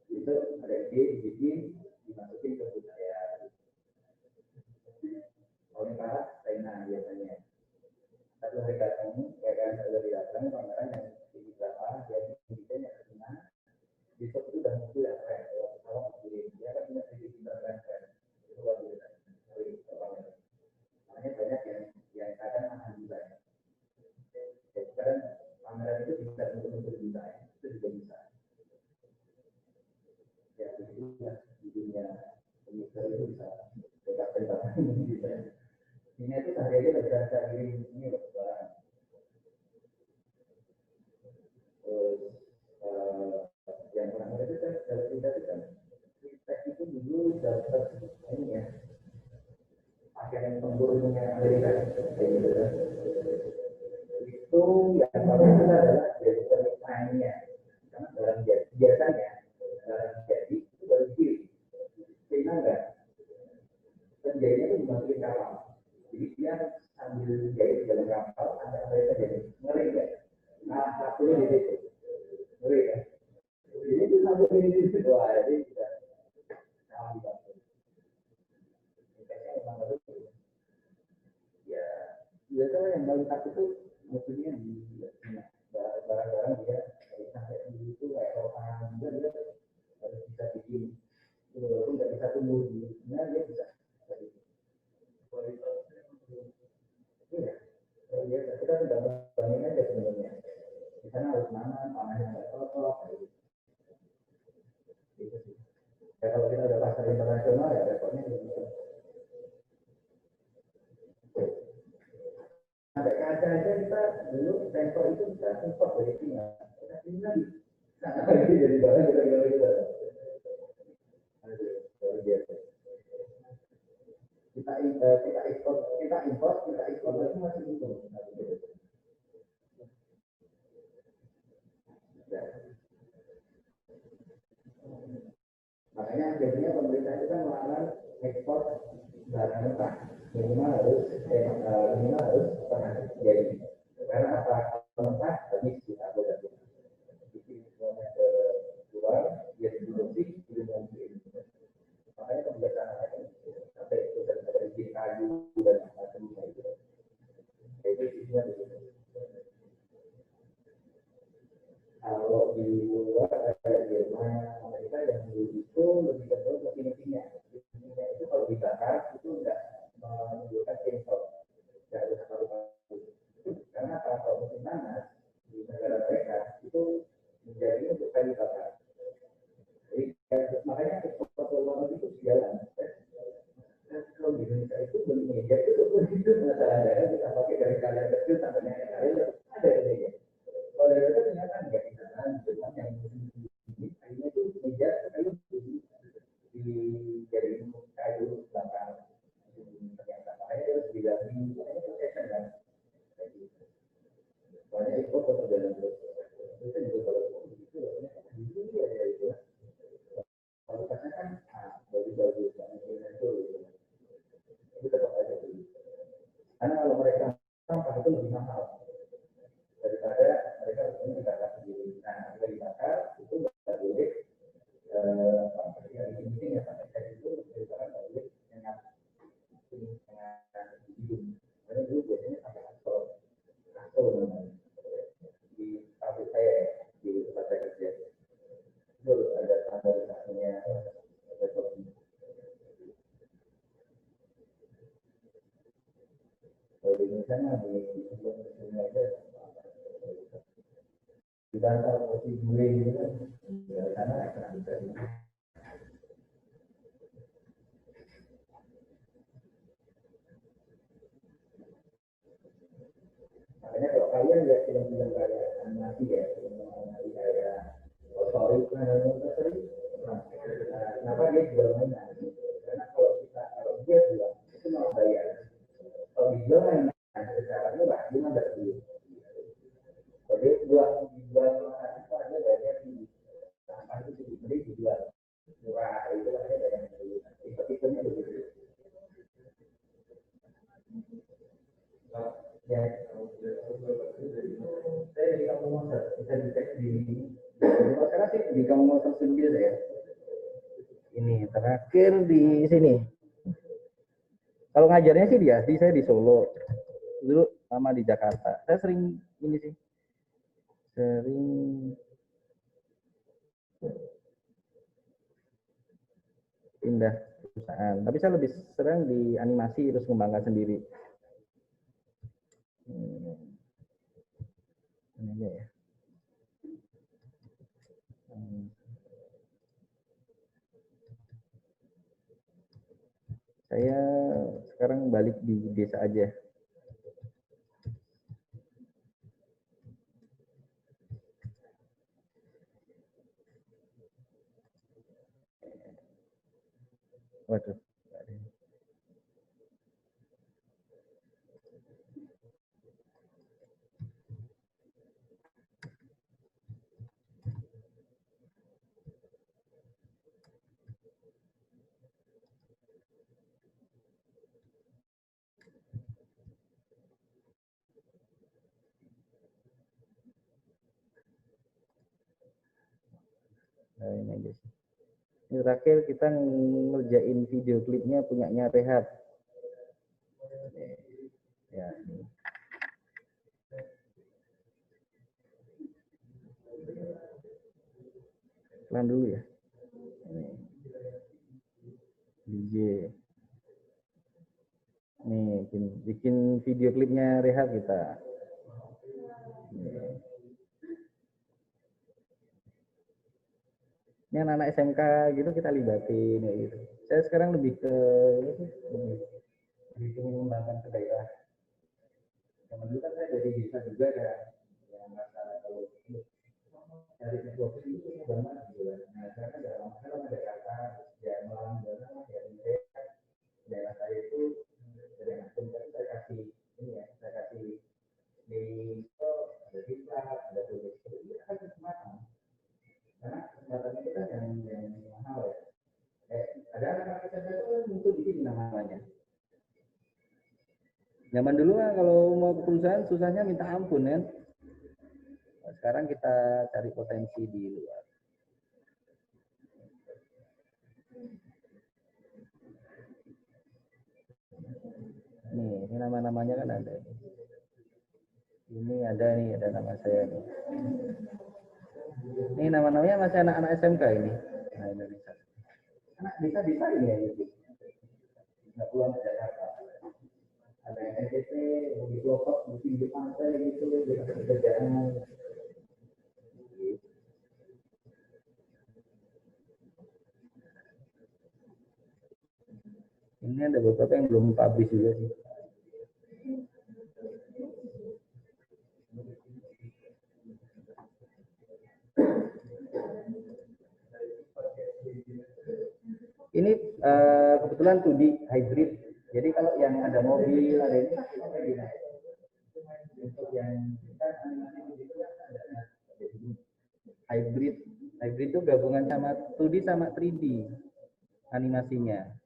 itu ada ide dibikin dimasukin ke budaya. Oleh para China biasanya. Satu hari datang, ya kan satu hari datang pameran yang di berapa dia desain yang China, besok itu udah muncul yang keren. Kalau kirim dia kan punya sedikit keren itu luar biasa. Makanya banyak yang kadang mahal juga ya. Jadi kadang pameran itu bisa untuk desain itu juga bisa. Ya begitu ya di dunia komputer itu bisa dekat-dekat bisa. Ini itu sehari aja udah bisa kirim ini loh barang. Terus yang pernah itu kan kalau kita itu kan kita itu dulu dapat ini ya pakaian tempurnya Amerika gitu kan. Itu yang paling besar adalah dari permintaannya karena barang jadi biasanya barang jadi itu baru kirim China enggak penjahitnya itu dimasukin kapal jadi dia sambil jahit di dalam kapal sampai mereka jadi ngeri kan nah satunya di situ ngeri kan jadi itu satu ini di situ wah jadi kita kalah dibantu kayaknya memang harus ya biasanya yang paling takut itu maksudnya di barang-barang dia sampai dulu itu kayak orang juga dia harus bisa bikin walaupun nggak bisa tumbuh di dunia dia bisa iya biasa kita sudah bangun aja sebenarnya di sana harus tanahnya nggak cocok gitu sih ya kalau kita udah pasar internasional ya repotnya gitu sampai kaca aja kita dulu sensor itu kita import dari Cina kita ini lagi nah lagi jadi barang kita luar biasa kita import lagi masih untung ya. Makanya biasanya pemerintah itu kan melarang ekspor barang mentah minimal harus pernah jadi karena apa mentah habis kita boleh bikin semuanya ke luar dia diproduksi di Indonesia makanya kebijakan sampai itu dari izin kayu dan macam-macam itu isinya begitu kalau di luar kayak Jerman Amerika yang itu lebih cenderung ke finishingnya itu kalau dibakar itu enggak menimbulkan cancel nggak ada paru-paru karena kalau musim panas di negara mereka itu menjadi untuk kayu bakar jadi makanya ekspor ke luar negeri itu jalan beli meja itu begitu masalahnya kita pakai dari kalian kecil sampai nenek kalian ada meja. Kalau dari itu ternyata nggak di sana, cuma yang ini kayunya itu meja kayu dijadiin kayu belakang. Ternyata makanya harus diganti, makanya protection kan. Soalnya itu foto dalam terus. Itu juga kalau begitu, ini ada itu. Kalau katanya kan, bagus-bagus, itu tetap aja beli. Karena kalau mereka sampah itu lebih mahal daripada mereka harus dibakar sendiri. Nah, jika dibakar itu nggak boleh ketika di sini ya sampai kayak itu dibakar nggak boleh dengan hidung. Karena dulu biasanya sampai asal namanya di pabrik saya di tempat saya kerja itu ada standarisasinya ada kopi. Kalau di Indonesia di sebelum aja di bantal kopi guling gitu kan dari sana akan bisa makanya kalau kalian lihat film-film kayak animasi ya film-film kayak sorry kan sering kenapa dia jual mainan karena kalau dia jual itu malah bayar kalau dijual mainan secara murah dia nggak beli kalau dia dijual itu ada bayarnya tinggi sampah itu tinggi dijual murah itu makanya banyak yang beli tipe-tipenya begitu ya saya di kampung Motor bisa dicek di sekarang sih di kampung Motor sendiri saya ini terakhir di sini kalau ngajarnya sih saya di Solo dulu lama di Jakarta saya sering ini sih sering pindah perusahaan tapi saya lebih sering di animasi terus mengembangkan sendiri ini aja ya saya sekarang balik di desa aja waduh ini aja sih. Ini terakhir kita ngerjain video klipnya punyanya Rehab. Ya, ini. Pelan dulu ya. Ini. DJ. Nih, bikin video klipnya Rehab kita. Ini anak-anak SMK gitu kita libatin ya gitu. Saya sekarang lebih ke lebih mengembangkan ke daerah. Yang dulu kan saya dari desa juga ada yang merasa kalau dari networking itu banyak gitu kan. Nah, sekarang dalam hal ada kata ya melalui dari daerah saya itu dari nasdem saya kasih ini ya saya kasih di ada desa ada proyek seperti itu kan kesempatan karena kesempatan itu kan yang mahal ya ada anak-anak SMP itu kan muncul di sini namanya zaman dulu kan kalau mau ke perusahaan susahnya minta ampun kan nah, sekarang kita cari potensi di luar nih ini nama-namanya kan ada ini ada nama saya nih ini nama-namanya masih anak-anak SMK ini nah Indonesia anak bisa ini ya gitu nggak pulang ke Jakarta ada yang NTT di pelosok di pinggir pantai gitu dengan pekerjaan ini Ini ada beberapa yang belum publish juga sih. Ini kebetulan 2D hybrid. Jadi kalau yang ada mobil, ada ini untuk yang hybrid. Hybrid itu gabungan sama 2D sama 3D animasinya.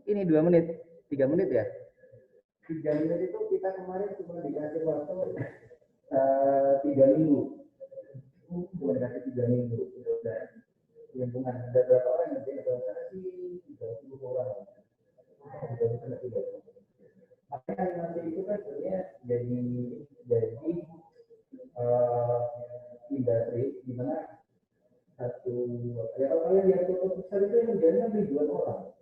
Ini 2 menit, 3 menit ya? 3 menit itu kita kemarin cuma dikasih waktu 3 minggu. Cuma dikasih 3 minggu. Lingkungan ada berapa orang yang ada sih 30 orang. Makanya animasi itu kan sebenarnya jadi industri di mana satu ya kalau kalian lihat foto besar itu yang jadinya ribuan orang.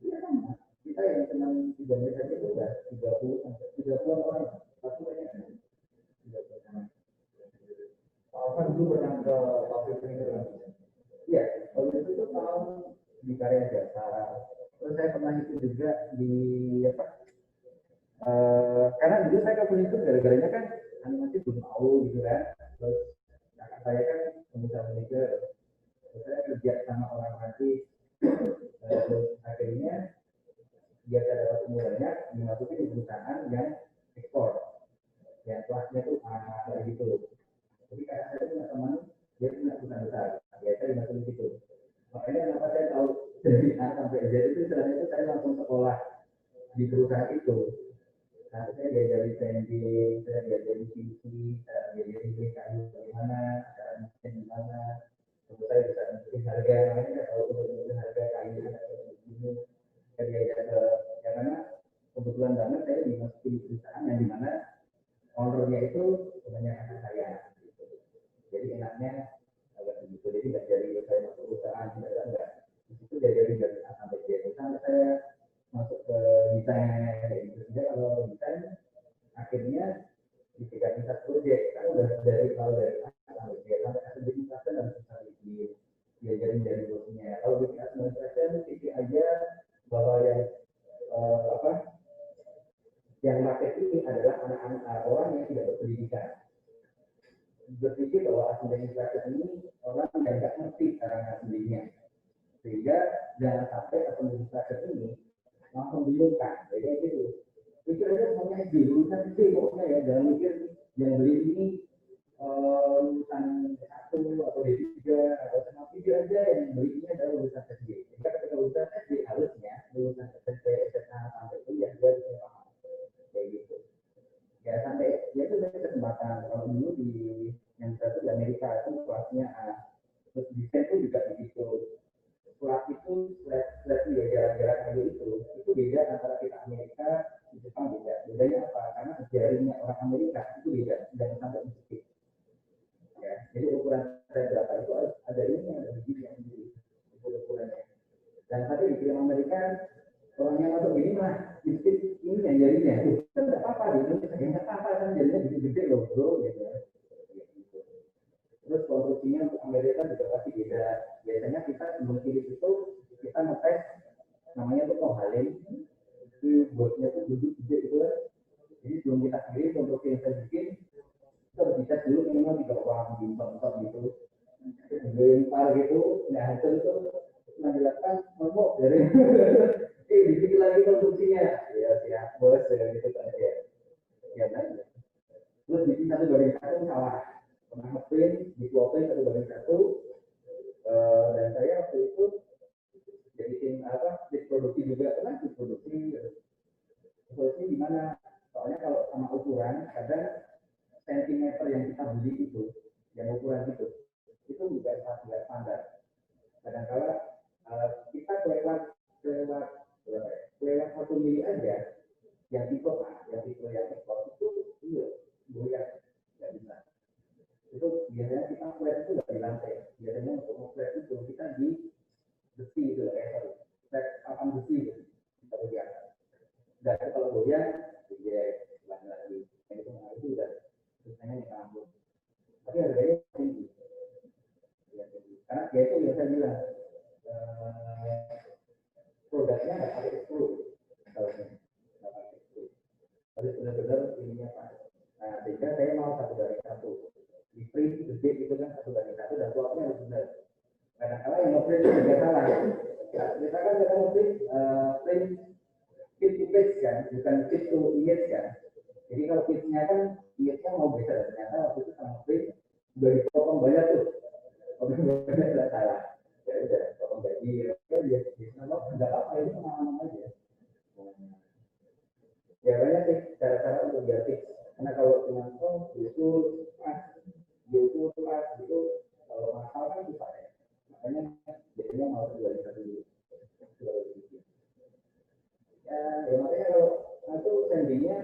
Iya kan? Kita yang senang 3 menit saja itu udah 30 sampai 30 orang. Pasti banyak. 30 orang. Kan dulu pernah ke pabrik ini kan? Iya, kalau itu tuh tahun di Karya Jasa. Terus saya pernah itu juga di apa? Karena dulu saya ke itu gara-garanya kan animasi belum tahu gitu kan. Terus kakak saya kan pengusaha furniture. Terus saya kerja sama orang Prancis. Terus akhirnya dia saya dapat ilmu banyak dimasukin di perusahaan yang ekspor. Yang kelasnya tuh kayak gitu. Jadi kayak saya punya teman dia punya perusahaan besar. Ya saya dimasukin situ. Makanya kenapa saya tahu dari A sampai Z itu setelah itu saya langsung sekolah di perusahaan itu. Nah, saya diajari branding, saya diajari visi, saya diajari kayu bagaimana, cara bikin gimana, terus saya bisa nentuin harga, makanya saya tahu untuk nentuin harga kayu ini, saya diajari ya karena kebetulan banget saya dimasukin di perusahaan yang dimana ownernya itu kebanyakan saya, gitu. Jadi enaknya agak begitu, jadi nggak dari saya masuk perusahaan, tidak, di situ diajari dari A sampai Z, sampai saya masuk ke desain kayak gitu. Sehingga kalau desain akhirnya ketika kita proyek kan udah dari kalau dari A sampai Z sampai administrasi dan susah diajarin dari bosnya. Kalau bikin administrasi pikir aja bahwa yang yang market ini adalah anak-anak orang yang tidak berpendidikan. Berpikir bahwa administrasi ini orang yang nggak ngerti cara ngasihnya. Sehingga jangan sampai administrasi ini langsung bingung-kan, kayak gitu. Pikir aja semuanya lulusan sih pokoknya ya, jangan mikir yang beli ini lulusan S1 atau D3 atau sama, pikir aja yang beli ini adalah lulusan SD. Jika ketika lulusan SD harusnya lulusan SMP, SMA sampai kuliah dia bisa paham kayak gitu. Ya sampai ya itu dari kesempatan. Kalau dulu di yang satu di Amerika itu kelasnya terus desain itu juga begitu. Kelas itu kelas ya jarak-jarak aja itu beda antara kita Amerika di Jepang beda. Bedanya apa? Karena jaringnya orang Amerika itu beda, jangan sampai mistik. Ya, jadi ukuran saya berapa itu ada ini ada begini yang sendiri ukurannya. Dan tadi di film Amerika orangnya masuk gini mah mistik ini yang jarinya itu kan nggak apa-apa gitu, nggak apa-apa kan jarinya gede-gede loh bro gitu. Terus konstruksinya untuk Amerika juga pasti beda. Biasanya kita sebelum pilih itu kita ngetes namanya tuh kohalin. Itu bosnya tuh duduk gede gitu kan. Jadi sebelum kita kirim konstruksi yang saya bikin, kita harus dites dulu minimal 3 orang di tempat gitu. Lempar gitu, nggak hasil itu menjelaskan ngomong dari dibikin lagi konstruksinya. Ya siap bos ya gitu kan ya. Ya kan. Terus bikin 1:1 salah. Pernah ngeprint di plotting 1:1 dan saya waktu itu jadi tim diproduksi juga pernah diproduksi di mana soalnya kalau sama ukuran kadang sentimeter yang kita beli itu yang ukuran itu juga tidak standar. Kadang-kala kita lewat 1 mili aja yang tipe yang ekspor itu goyang nggak bisa. Itu biasanya kita flat itu nggak di lantai. Biasanya untuk flat itu kita di besi itu flat papan besi itu kita goyang. Dan kalau goyang lagi yang itu udah biasanya Makanya nggak pakai screw, kalau nggak pakai screw. Harus benar-benar ininya pas. Nah, sehingga saya mau 1:1. Di print gede itu kan 1:1 dan kuatnya harus benar. Kadang-kadang yang nge-print itu juga salah. Ya, kita kan kadang nge-print print fit to page kan, bukan fit to image kan. Jadi kalau pitnya kan image-nya mau beda, ternyata waktu itu sama print udah dipotong banyak tuh. Potong banyak tidak salah. Ya udah, potong gaji. Ya dia nggak apa-apa, itu pengalaman aja. Ya banyak sih cara-cara untuk gratis. Karena kalau cuma itu pas, itu pas itu kalau mahal kan susah ya. Makanya biasanya mau 2:1 dulu. Ya makanya kalau aku sendingnya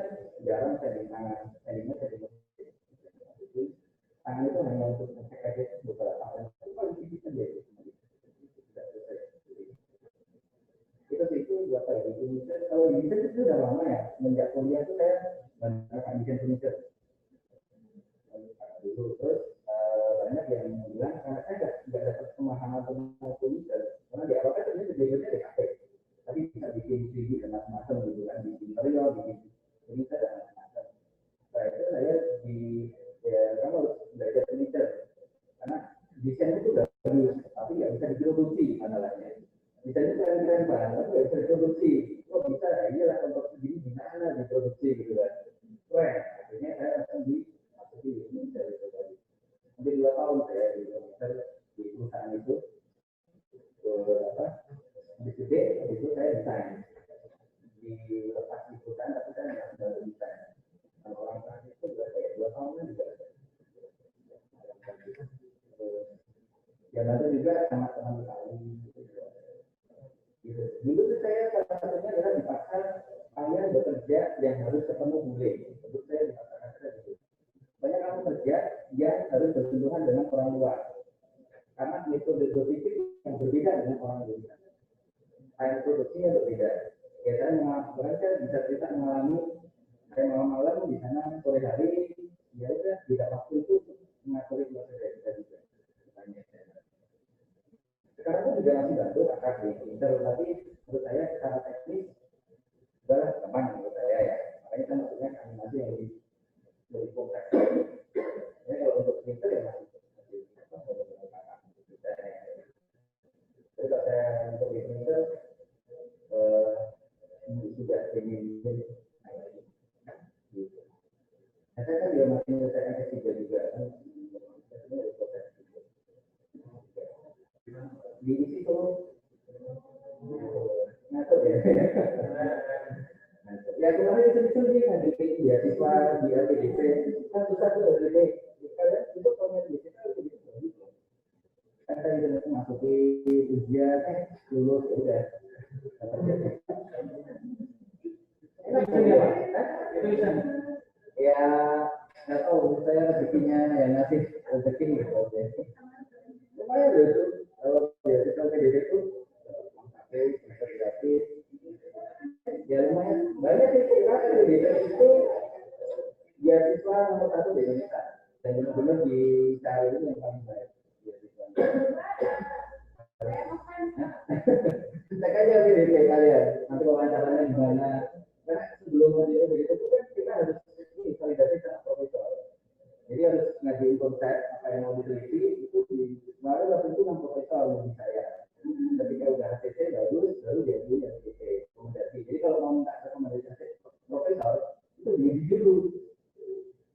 jarang sending tangan, sendingnya sending tangan itu hanya untuk ngecek aja beberapa hal. Itu paling sedikit aja. Itu buat saya di Indonesia. Kalau di Indonesia itu sudah lama ya. Semenjak kuliah itu saya menggunakan desain furniture. Dulu terus banyak yang bilang karena saya nggak dapat pemahaman tentang furniture. Karena di awal kan sebenarnya desainnya di kafe. Tapi bisa bikin 3D dan macam-macam gitu kan, bikin interior, bikin furniture dan macam-macam. Setelah itu saya kamu harus belajar furniture karena desain itu udah bagus, tapi nggak bisa diproduksi masalahnya. Desain itu keren-keren banget, tapi nggak bisa diproduksi. Kok bisa? Ya iyalah contoh segini gimana diproduksi gitu kan. Keren. Akhirnya saya langsung dimasuki furniture itu tadi. Hampir 2 tahun saya di furniture di perusahaan itu. Habis itu saya desain di lepas di perusahaan, tapi saya nggak sudah desain. Kalau orang terakhir itu juga kayak 2 tahun kan juga. Ya nanti juga sama teman kali gitu. Dulu tuh saya salah satunya adalah dipaksa kalian bekerja yang harus ketemu bule. Untuk saya dipaksakan gitu. Banyak orang kerja yang harus bersentuhan dengan orang luar. Karena metode berpikir yang berbeda dengan orang luar. Kayak produksinya berbeda. Ya saya mengalami, bisa cerita mengalami saya malam-malam di sana sore hari, ya udah tidak waktu itu mengatur keluarga kita juga. Sekarang pun juga masih bantu kakak di Inter, tapi menurut saya secara teknis adalah gampang menurut saya ya. Makanya kan maksudnya animasi yang lebih kompleks. Jadi kalau untuk Inter ya masih jadi kalau saya untuk Inter juga ingin saya kan juga masih menyelesaikan S3 juga kan. Di situ ngatur ya. Ya kemarin itu dia ngajuin beasiswa di LPDP kan susah tuh LPDP. Kalian itu kalau beasiswa itu gitu. Kan saya itu masuki ujian lulus ya udah. Enak ya Pak? Itu bisa. Ya nggak tahu saya rezekinya yang ngasih rezeki gitu aja. Lumayan loh itu kalau beasiswa LPDP itu gratis. Ya lumayan banyak itu kan LPDP itu beasiswa nomor 1 di Indonesia dan benar-benar dicari ini yang paling baik. Cek aja nih dari kalian nanti wawancaranya gimana karena sebelum ngajuin begitu kan kita harus ini validasi sama profesor jadi harus ngajuin konsep apa yang mau diteliti itu di kemarin waktu itu sama profesor di saya ketika udah HCC bagus baru dia dulu yang HCC rekomendasi jadi kalau mau minta rekomendasi profesor itu diuji dulu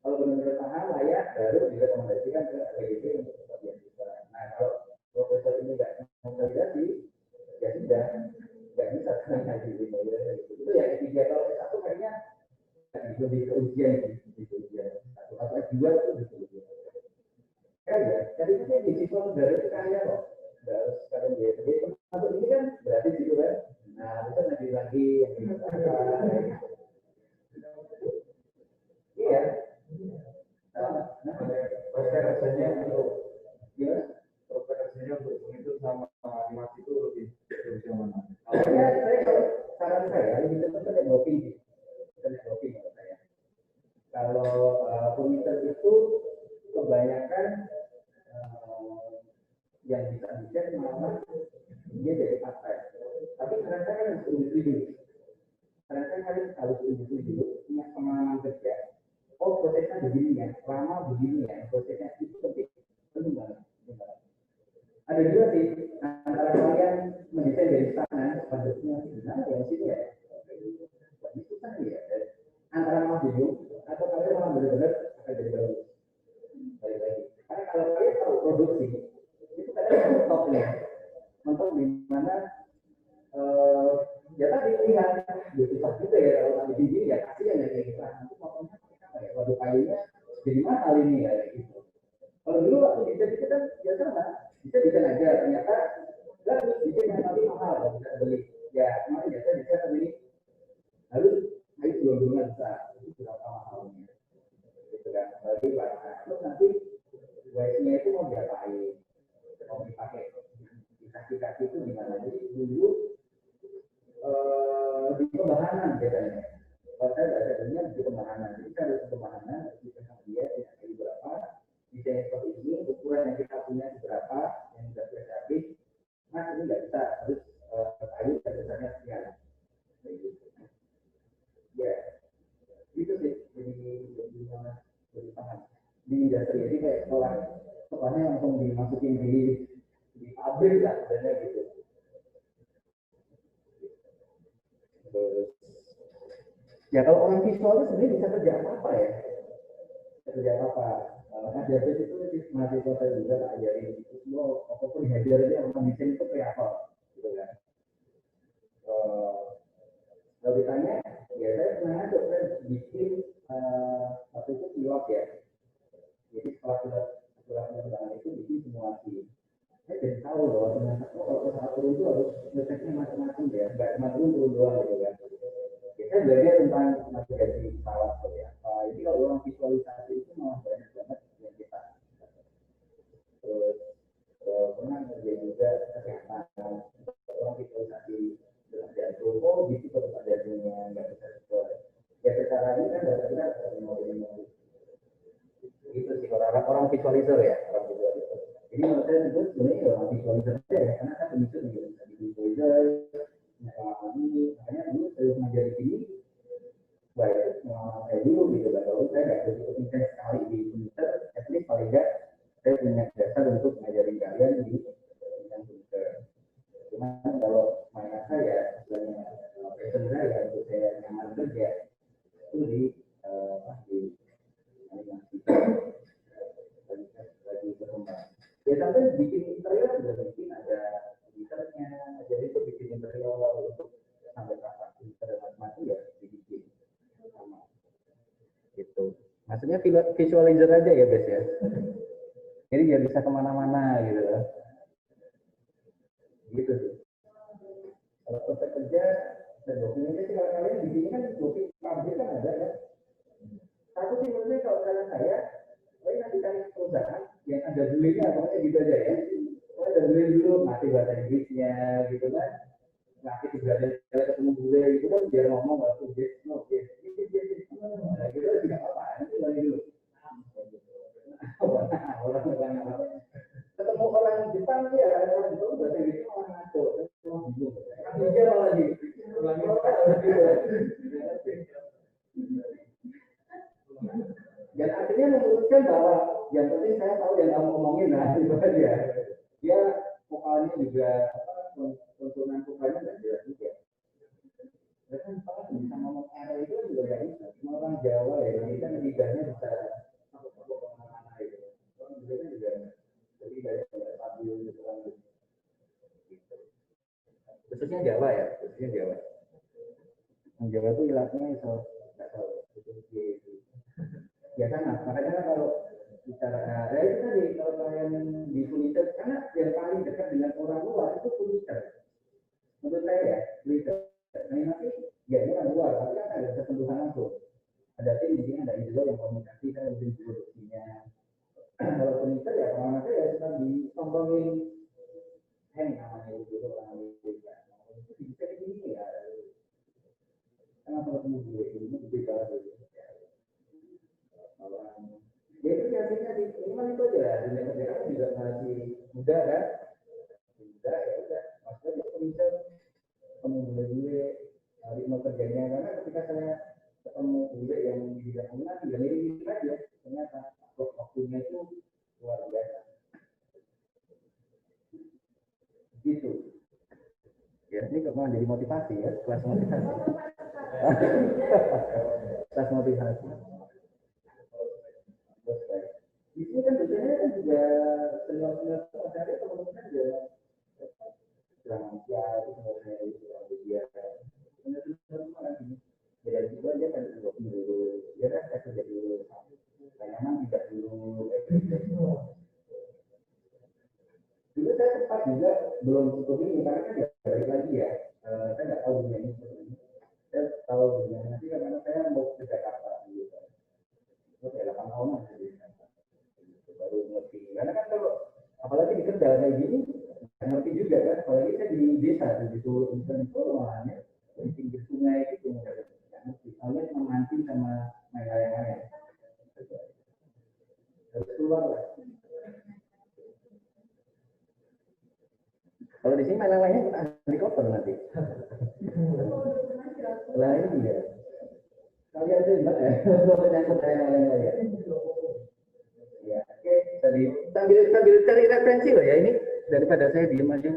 kalau benar-benar paham layak baru direkomendasikan ke APDP untuk beasiswa nah kalau profesor ini nggak validasi ya sudah nggak bisa ngaji itu ya ketiga kalau satu kayaknya lebih ke ujian satu atau dua itu lebih ke ujian kan ya jadi itu di siswa negara itu kaya loh nggak harus sekarang dia untuk ini kan berarti gitu kan nah bisa ngaji lagi yang iya rasanya untuk ya rasanya untuk itu sama animasi itu lebih mana? Saya kalau saran saya lebih cepat ke networking menurut saya. Kalau furniture itu kebanyakan yang bisa bikin malah dia jadi abstrak. Tapi karena ternyata kan harus uji dulu. Ternyata kalian harus uji dulu, punya pengalaman kerja. Oh, prosesnya begini ya, lama begini ya, prosesnya itu penting. Penting banget. Ada juga sih, antara kalian mendesain dari sana, budgetnya gimana ya, sini ya. Jadi susah ya. Antara mau bingung, atau kalian malah benar-benar akan jadi bagus. Balik lagi. Karena kalau kalian tahu produksi, itu kadang mentok ya. Mentok di mana ya tadi lihat susah juga ya kalau tadi tinggi ya kasihan ya kayak gitu nanti potongnya apa ya waduh kayunya jadi mahal ini ya gitu kalau dulu waktu kita kan ya sama bisa aja ternyata bagus bisa yang nanti mahal kalau bisa beli ya kemarin biasa bisa beli lalu kayu dua-duanya bisa itu berapa mahalnya gitu kan lagi warna terus nanti wire-nya itu mau diapain mau dipakai di kaki-kaki itu gimana jadi dulu di pembahanan biasanya. Kalau saya belajarnya di pembahanan, jadi saya harus pembahanan, kita sama dia ini berapa, desain seperti ini, ukuran yang kita punya berapa, yang sudah kita habis, nah ini nggak bisa harus kayu dan besarnya sekian. Ya, itu sih jadi paham. Di industri ini kayak sekolahnya langsung dimasukin di pabrik lah, sebenarnya gitu. Ya kalau orang visual itu sebenarnya bisa kerja apa ya? Bisa kerja apa? Nah, biasanya itu mahasiswa saya juga tak ajarin itu semua apapun diajarinnya orang desain itu kayak apa, gitu kan? Kalau ditanya, ya saya pernah aja saya bikin waktu itu pilot ya. Jadi setelah surat undangan itu bikin simulasi. Saya jadi tahu bahwa ternyata kalau pesawat turun itu harus ngeceknya macam-macam ya, nggak cuma turun doang gitu kan. Saya belajar tentang navigasi pesawat seperti apa. Jadi kalau orang visualisasi itu malah banyak banget yang kita terus pernah ngerjain juga kesehatan orang visualisasi dengan jantung. Oh gitu tetap jantungnya nggak bisa sesuai. Ya secara ini kan data kita mau itu sih orang visualizer ya orang visualizer. Jadi menurut saya itu sebenarnya orang visualizer aja ya karena kan penyusun juga bisa di visualizer. Ini makanya dulu saya mengajar di sini baik pengalaman saya dulu gitu kan kalau saya nggak cukup intens sekali di komputer at least paling nggak saya punya dasar untuk ngajarin kalian di bidang komputer cuman kalau mana saya istilahnya passion saya untuk saya nyaman kerja itu di animasi lagi berkembang ya sampai bikin interior juga mungkin ada editornya jadi itu bikin interior untuk sampai transaksi macam-macam ya dibikin sama gitu maksudnya visualizer aja ya guys ya jadi biar bisa kemana-mana gitu gitu sih kalau proses kerja dan dokumentasi kalau kalian di sini kan booking pabrik kan ada ya satu sih menurutnya kalau kalian saya nanti cari perusahaan yang ada belinya pokoknya gitu aja ya ada beli dulu ngasih bahasa Inggrisnya gitu kan ngasih juga ada ketemu gue gitu kan biar ngomong waktu yes no yes nah gitu tidak apa nanti lagi dulu orang ketemu orang Jepang ya orang Jepang bahasa Inggrisnya malah ngaco kan dia malah lagi dan akhirnya memutuskan bahwa yang penting saya tahu yang kamu ngomongin nah itu aja dia vokalnya juga tuntunan vokalnya nggak jelas juga ya kan kalau bisa ngomong R itu juga nggak bisa cuma orang Jawa ya Indonesia liganya bisa masuk kemana-mana itu orang Indonesia juga jadi liganya nggak stabil gitu kan khususnya Jawa ya khususnya Jawa yang Jawa itu ilahnya itu nggak tahu itu ya sama makanya kan kalau bicara ya itu tadi kalau kalian di furniture karena yang paling dekat dengan orang luar itu furniture menurut saya ya furniture nah nanti ya ini kan luar tapi kan ada kesentuhan langsung ada tim di sini ada individu yang komunikasi kan lebih produksinya kalau furniture ya kalau saya ya kita ditongkrongin hang namanya itu orang Amerika itu bisa ini ya karena ketemu gue ini gede banget ya itu biasanya di ini itu aja lah dunia kerja kan juga masih muda kan muda ya udah maksudnya bisa ketemu bule-bule ritme kerjanya, karena ketika saya ketemu bule yang di bidang komunikasi ya mirip-mirip aja, ternyata waktunya itu luar biasa gitu ya. Ini kok malah jadi motivasi ya, kelas motivasi. Kelas motivasi. Di sini kan biasanya kan juga senior-senior ada teman-teman juga Indonesia itu sebenarnya itu dia benar-benar orang ini beda juga aja kan dulu dia kan kerja dulu memang tidak dulu dulu saya sempat juga belum cukup ini karena kan balik lagi ya saya nggak tahu dunia ini sebenarnya saya tahu dunia nanti karena saya mau ke Jakarta gitu itu kayak 8 tahunan baru ngerti karena kan kalau apalagi di Kendal kayak gini ngerti juga kan apalagi saya di desa di itu rumahnya di pinggir sungai gitu nggak ngerti soalnya cuma mancing sama main layang-layang harus keluar lah. Kalau di sini main layang-layang helikopter nanti lah ini dia kalian tuh enggak ya kalau menyangkut layang-layang ya oke tadi sambil cari referensi loh ya ini daripada saya diem aja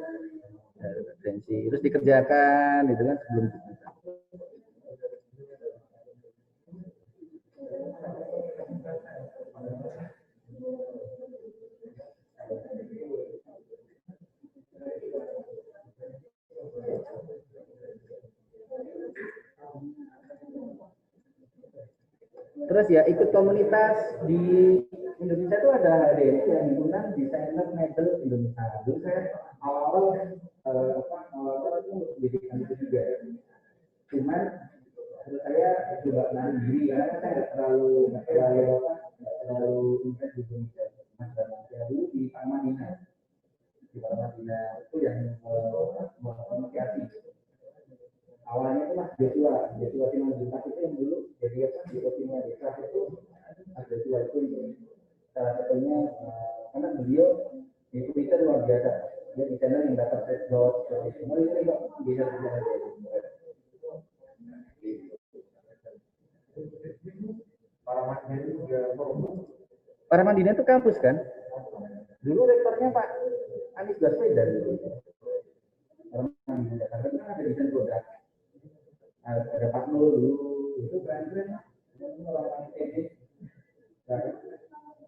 referensi terus dikerjakan gitu kan sebelum terus ya ikut komunitas di Indonesia tuh ada HDMI yang himpunan desainer mebel Indonesia. Dulu saya awal-awal awal-awal itu untuk pendidikan itu juga. Cuman menurut saya juga menarik diri karena saya nggak terlalu intens di Indonesia. Mas saya dulu di Parmadina. Di Parmadina itu yang menginisiasi. Awalnya itu Mas Joshua Simanjuntak itu yang dulu jadi apa di Otimnya Desa itu Mas Joshua itu salah satunya karena beliau di Twitter luar biasa dia di channel yang dapat headshot seperti itu mau ini kok bisa Parmadina itu kampus kan dulu rektornya Pak Anies Baswedan Parmadina Jakarta itu kan ada desain produk ada Pak Nur dulu itu keren-keren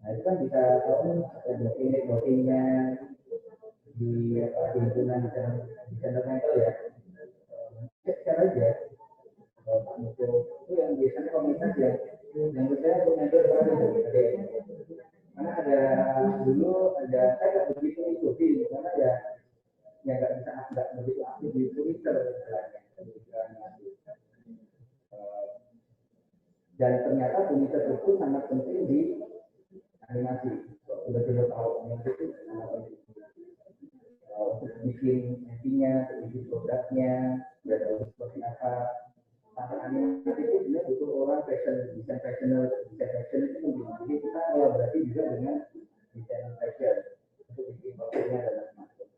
nah itu kan bisa tahu blocking-nya di himpunan di channel mental ya share aja Pak Niko itu yang biasanya komunitas yang menurut saya komunitas ada karena ada dulu ada saya nggak begitu ikuti karena ya nggak begitu aktif di Twitter istilahnya dan ternyata komunitas itu sangat penting di animasi sudah tahu animasi itu sangat penting untuk bikin intinya, bikin produknya dan harus seperti apa karena animasi itu sebenarnya butuh orang desain fashion itu penting jadi kita kolaborasi juga dengan desain fashion untuk bikin produknya dan macam-macam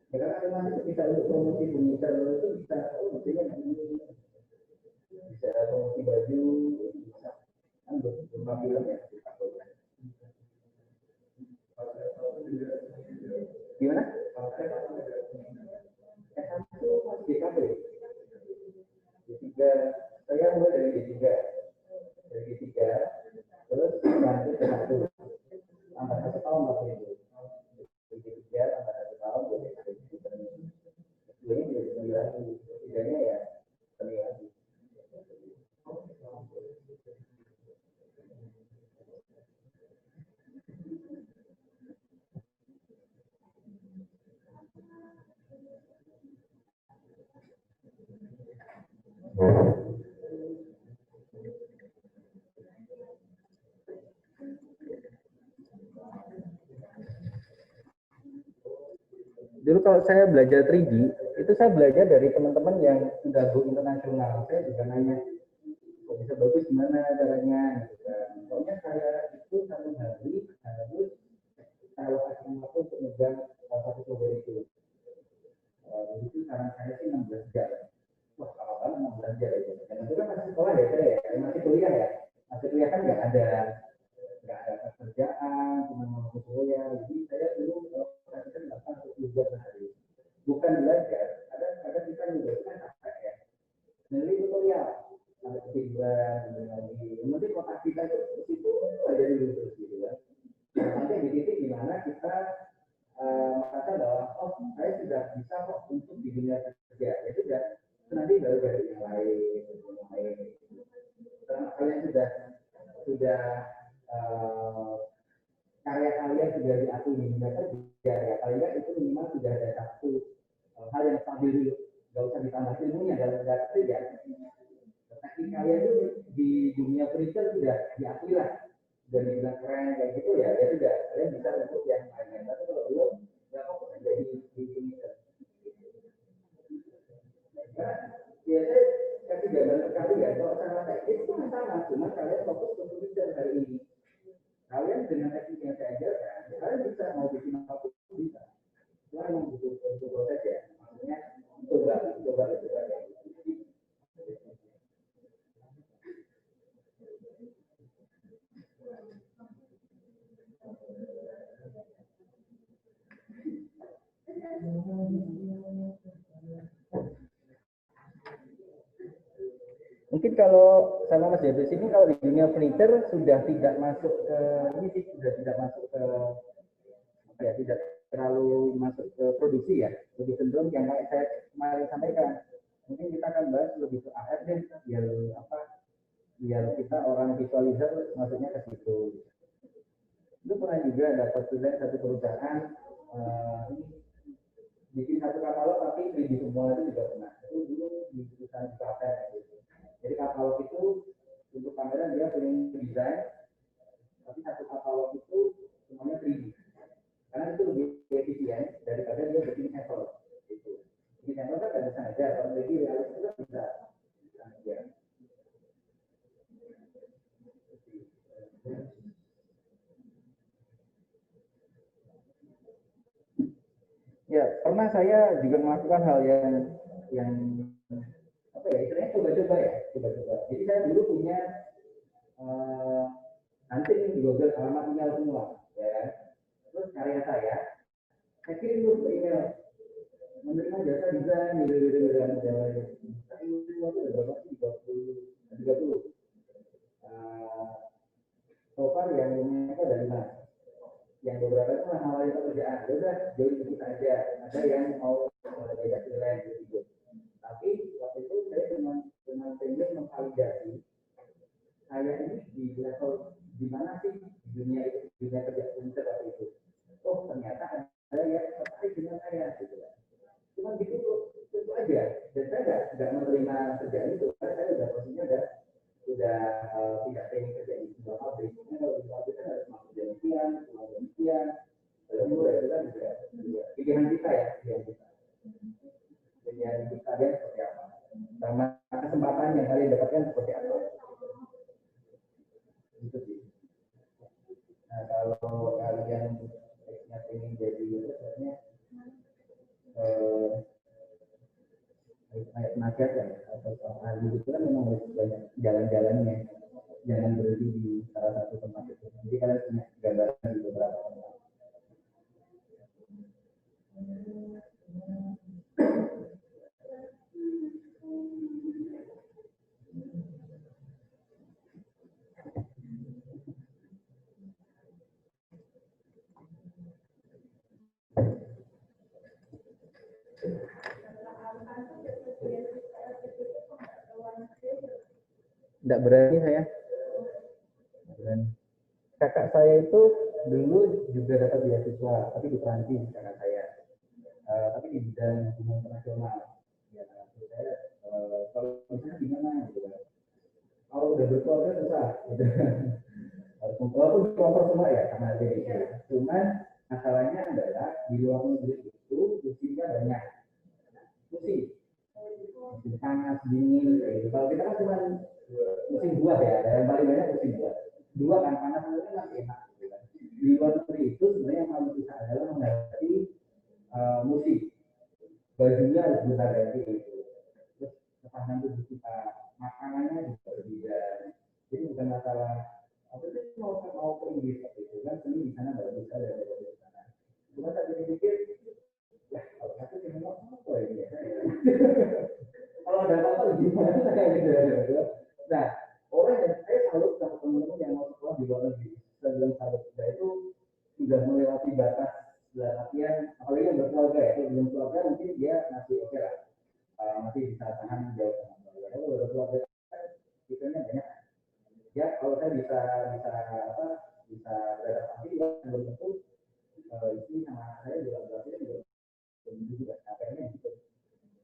karena animasi itu bisa untuk promosi komunitas itu bisa maksudnya bisa promosi baju bisa kan beberapa film ya gimana? S1 masih DKP D3 saya mulai dari D3 terus lanjut ke 1 tambah 1 tahun waktu itu D3 tambah 1 tahun jadi ini jadi 9 lagi tidaknya ya seni lagi dulu kalau saya belajar 3D itu saya belajar dari teman-teman yang sudah go internasional saya juga nanya kok bisa bagus gimana caranya gitu kan pokoknya saya itu satu hari harus alokasi waktu untuk untuk megang salah satu software itu. Itu saran saya sih 16 jam. Wah, lama banget 16 jam itu. Dan itu kan masih sekolah ya, saya ya, masih kuliah ya. Masih kuliah kan nggak ada pekerjaan, cuma mau kuliah. Jadi saya dulu praktiskan 8 atau 10 jam sehari. Bukan belajar, ada kita juga itu kan capek ya. Nanti tutorial, sampai ketiduran, lagi. Yang penting otak kita itu aja dulu terus gitu kan. Sampai di titik dimana kita merasa bahwa oh saya sudah bisa kok untuk di dunia kerja. Ya sudah, nanti baru dari yang lain. Karena kalian sudah karya kalian sudah diakui di dunia kerja, ya paling nggak itu minimal sudah ada satu hal yang stabil dulu. Gak usah ditambah ilmunya dalam kerja. Teknik kalian itu di dunia peritel sudah diakui lah, sudah dibilang keren kayak gitu ya, ya sudah kalian bisa untuk yang lainnya. Tapi kalau belum, ya fokus aja di peritel. Nah, ya saya kasih gambaran sekali ya, kalau sama teknik itu sama, cuma kalian fokus ke peritel hari ini. Kalian dengan teknik yang saya ajarkan, kalian bisa mau bikin apapun bisa. Cuma memang butuh proses ya, maksudnya coba. Mungkin kalau sama Mas Jabes ini kalau di dunia printer sudah tidak masuk ke ini sih sudah tidak masuk ke ya tidak terlalu masuk ke produksi ya, lebih cenderung yang kayak saya kemarin sampaikan. Mungkin kita akan bahas lebih ke AR deh, biar kita orang visualizer masuknya ke situ. Itu pernah juga dapat satu perusahaan bikin satu katalog tapi 3D semua itu juga pernah. Itu dulu di perusahaan Klaten gitu. Jadi katalog itu untuk kamera dia punya desain, tapi satu katalog itu semuanya 3D. Karena itu lebih efisien daripada dia bikin sampel. Gitu. Bikin sampel kan nggak bisa aja, kalau jadi realis itu kan bisa. Ya, pernah saya juga melakukan hal yang apa ya, istilahnya coba-coba ya, coba-coba. Jadi saya dulu punya hunting di Google alamat email semua, ya. Terus karya saya kirim dulu ke email, menerima jasa desain, semua itu berapa sih? 30. So far yang itu ada 5. Yang beberapa itu hal-hal pekerjaan, ya udah join kita aja. Ada yang mau belajar freelance gitu. Tapi waktu itu saya cuma pengen memvalidasi saya ini di level di mana sih di dunia kerja Indonesia waktu itu. Oh ternyata ada yang tertarik dengan saya gitu. Cuma gitu itu aja. Dan saya nggak menerima kerjaan itu karena saya udah posisinya sudah tidak pengen kerja di sebuah pabrik. Kalau di pabrik kan harus masuk demikian, pulang demikian. Lalu itu kan juga pilihan kita ya, pilihan kita dia seperti apa. Sama kesempatan yang kalian dapatkan seperti apa. Itu sih. Nah kalau kalian ingin jadi sebenarnya kayak penasihat ya atau ahli itu kan memang harus banyak jalan-jalannya, jangan berhenti di salah satu tempat itu. Jadi kalian punya gambaran di beberapa tempat. Tidak berani saya. Berani. Kakak saya itu dulu juga dapat beasiswa, tapi di Perancis kakak saya. Tapi di bidang hubungan internasional. Ya, saya kalau misalnya gimana gitu kan. Kalau udah berkeluarga susah. Gitu. Walaupun kelompok semua ya sama aja gitu. Cuman masalahnya adalah di luar negeri itu musimnya banyak. Musim panas dingin kayak gitu. Kalau kita kan cuma musim buah ya, yang paling banyak musim buah. Dua kan panas itu masih enak. Gitu kan. di luar negeri itu sebenarnya yang paling susah adalah menghadapi musik. Bajunya harus kita ganti itu. Terus ketahanan tubuh kita, makanannya juga berbeda. Jadi bukan masalah apa sih mau ke Inggris itu kan seni di sana bagus ada di sana. Cuma saya pikir ya kalau aku sih memang apa ini ya. Kalau ada apa-apa gimana gitu. Nah, orang yang saya salut sama teman-teman yang mau sekolah di luar negeri. Saya bilang salut, itu sudah melewati batas dalam artian apalagi yang berkeluarga ya, kalau belum keluarga mungkin dia masih oke lah, masih bisa tahan jauh sama keluarga. Kalau berkeluarga kan pikirnya banyak. Ya kalau saya bisa beradaptasi ya belum tentu istri sama saya juga belum juga capeknya gitu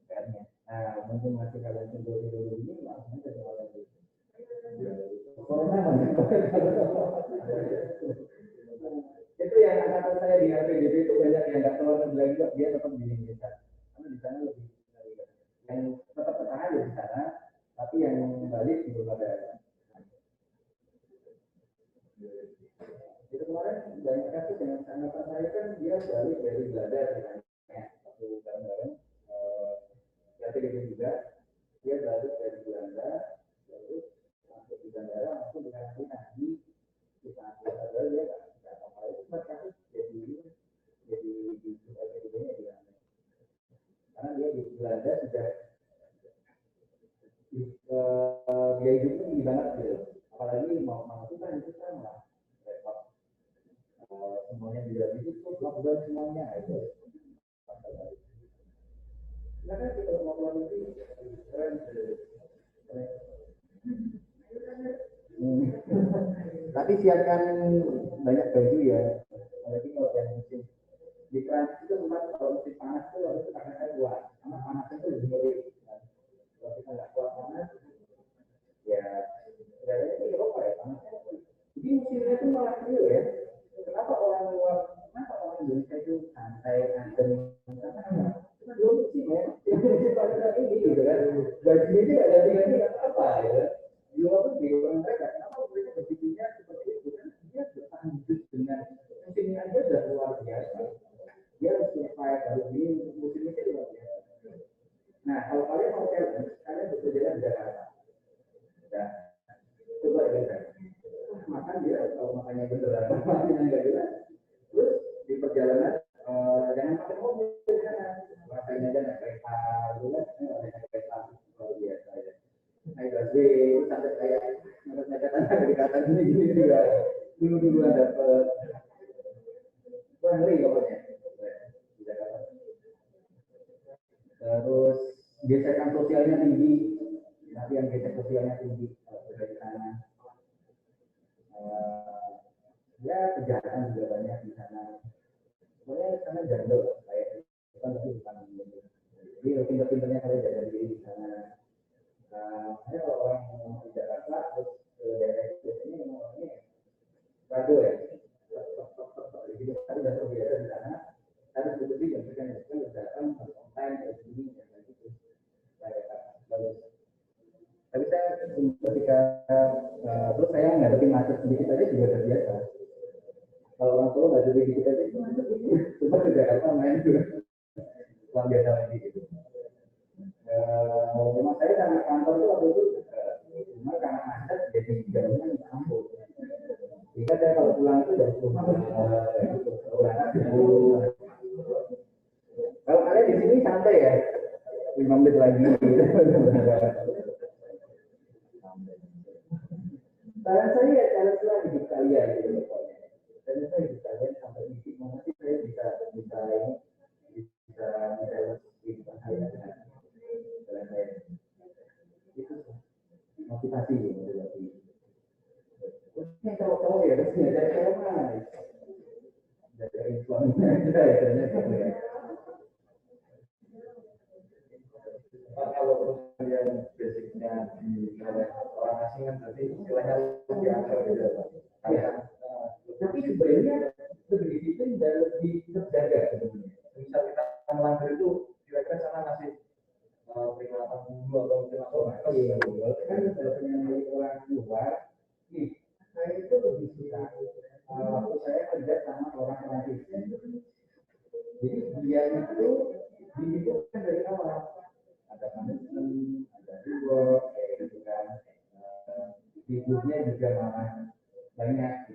kayaknya. Nah, mumpung masih kalian tinggal di dulu ini, langsung aja soal lagi. Corona itu yang angkatan saya di LPDP itu banyak yang nggak keluar negeri lagi, dia tetap di Indonesia. Karena di sana lebih yang tetap bertahan di sana, tapi yang balik belum ada. Itu kemarin banyak kasus dengan angkatan saya kan dia balik dari Belanda sebenarnya, satu bareng-bareng. LPDP juga dia balik dari Belanda, lalu masuk di bandara langsung dengan aplikasi kita ada dia nggak apa-apa itu mereka jadi di LPDP-nya di karena dia di Belanda sudah dia hidupnya tinggi banget gitu, apalagi mau melakukan itu kan lah repot, semuanya tidak ditutup lockdown semuanya itu. Karena kita mau keluar negeri keren. Tapi siapkan banyak baju ya, apalagi kalau yang musim di Prancis itu tempat kalau musim panas itu harus pakai kuat, karena panas itu lebih ngeri. Kalau kita nggak kuat panas, ya kelihatannya itu Eropa ya panasnya. Jadi musimnya itu malah kecil ya. Kenapa orang luar, kenapa orang Indonesia itu santai, adem? Karena dua musim ya, musim panas ini gitu kan. Bajunya itu nggak ganti-ganti apa ya. Di luar pun di orang mereka, kenapa mereka berpikirnya seperti itu kan? Dia bertahan hidup dengan musimnya aja sudah luar biasa. Dia harus survive harus ini musim ini luar biasa. Nah, kalau kalian mau challenge, kalian bekerja di Jakarta. Ya, coba ya, makan dia kalau makannya beneran, makannya nggak jelas. Terus di perjalanan jangan pakai mobil di sana, rasain aja naik kereta, dulu kan naik kereta luar biasa ya. Naik busway sampai kayak naik gini juga. Dulu ada ngeri pokoknya. Terus gesekan sosialnya tinggi, tapi yang gesek sosialnya tinggi dari sana. Ya kejahatan juga banyak di sana. Sebenarnya sana jadul kayak kita tapi bukan jadi pinter-pinternya kalian jaga diri di sana. Saya kalau orang di Jakarta terus ke daerah itu biasanya memang orangnya rado ya. Jadi kita sudah terbiasa di sana. Harus betul-betul jadikan kita datang harus on time harus ini dan gitu. Bagus. Tapi saya ketika terus saya ngadepin macet sedikit aja juga terbiasa. Kalau orang tua nggak jadi dikit aja cuma ke Jakarta main juga luar biasa lagi gitu. Rumah saya sama kantor itu waktu itu cuma karena macet jadi jalannya nggak ampun. Jika saya kalau pulang itu dari rumah berangkat dulu. Kalau kalian di sini santai ya, 5 menit lagi. Saran saya ya cara hidup kalian gitu. Dan saya hidup kalian sampai di sini nanti saya bisa kehidupan saya dengan jalan saya. Itu motivasi gitu. Ini kalau ya harus dari saya mah dari suaminya aja ya. Kalau kemudian basicnya di orang asing kan berarti istilahnya lebih akal gitu. Tapi sebenarnya lebih disiplin dan lebih terjaga sebenarnya. Misal kita melanggar itu kira-kira sana ngasih peringatan dulu atau mungkin langsung iya kan kalau punya orang luar nih saya itu lebih suka waktu saya kerja Jadi dia itu dihidupkan dari awal. Ada manajemen, ada reward, kayak gitu kan. Hidupnya juga malah banyak.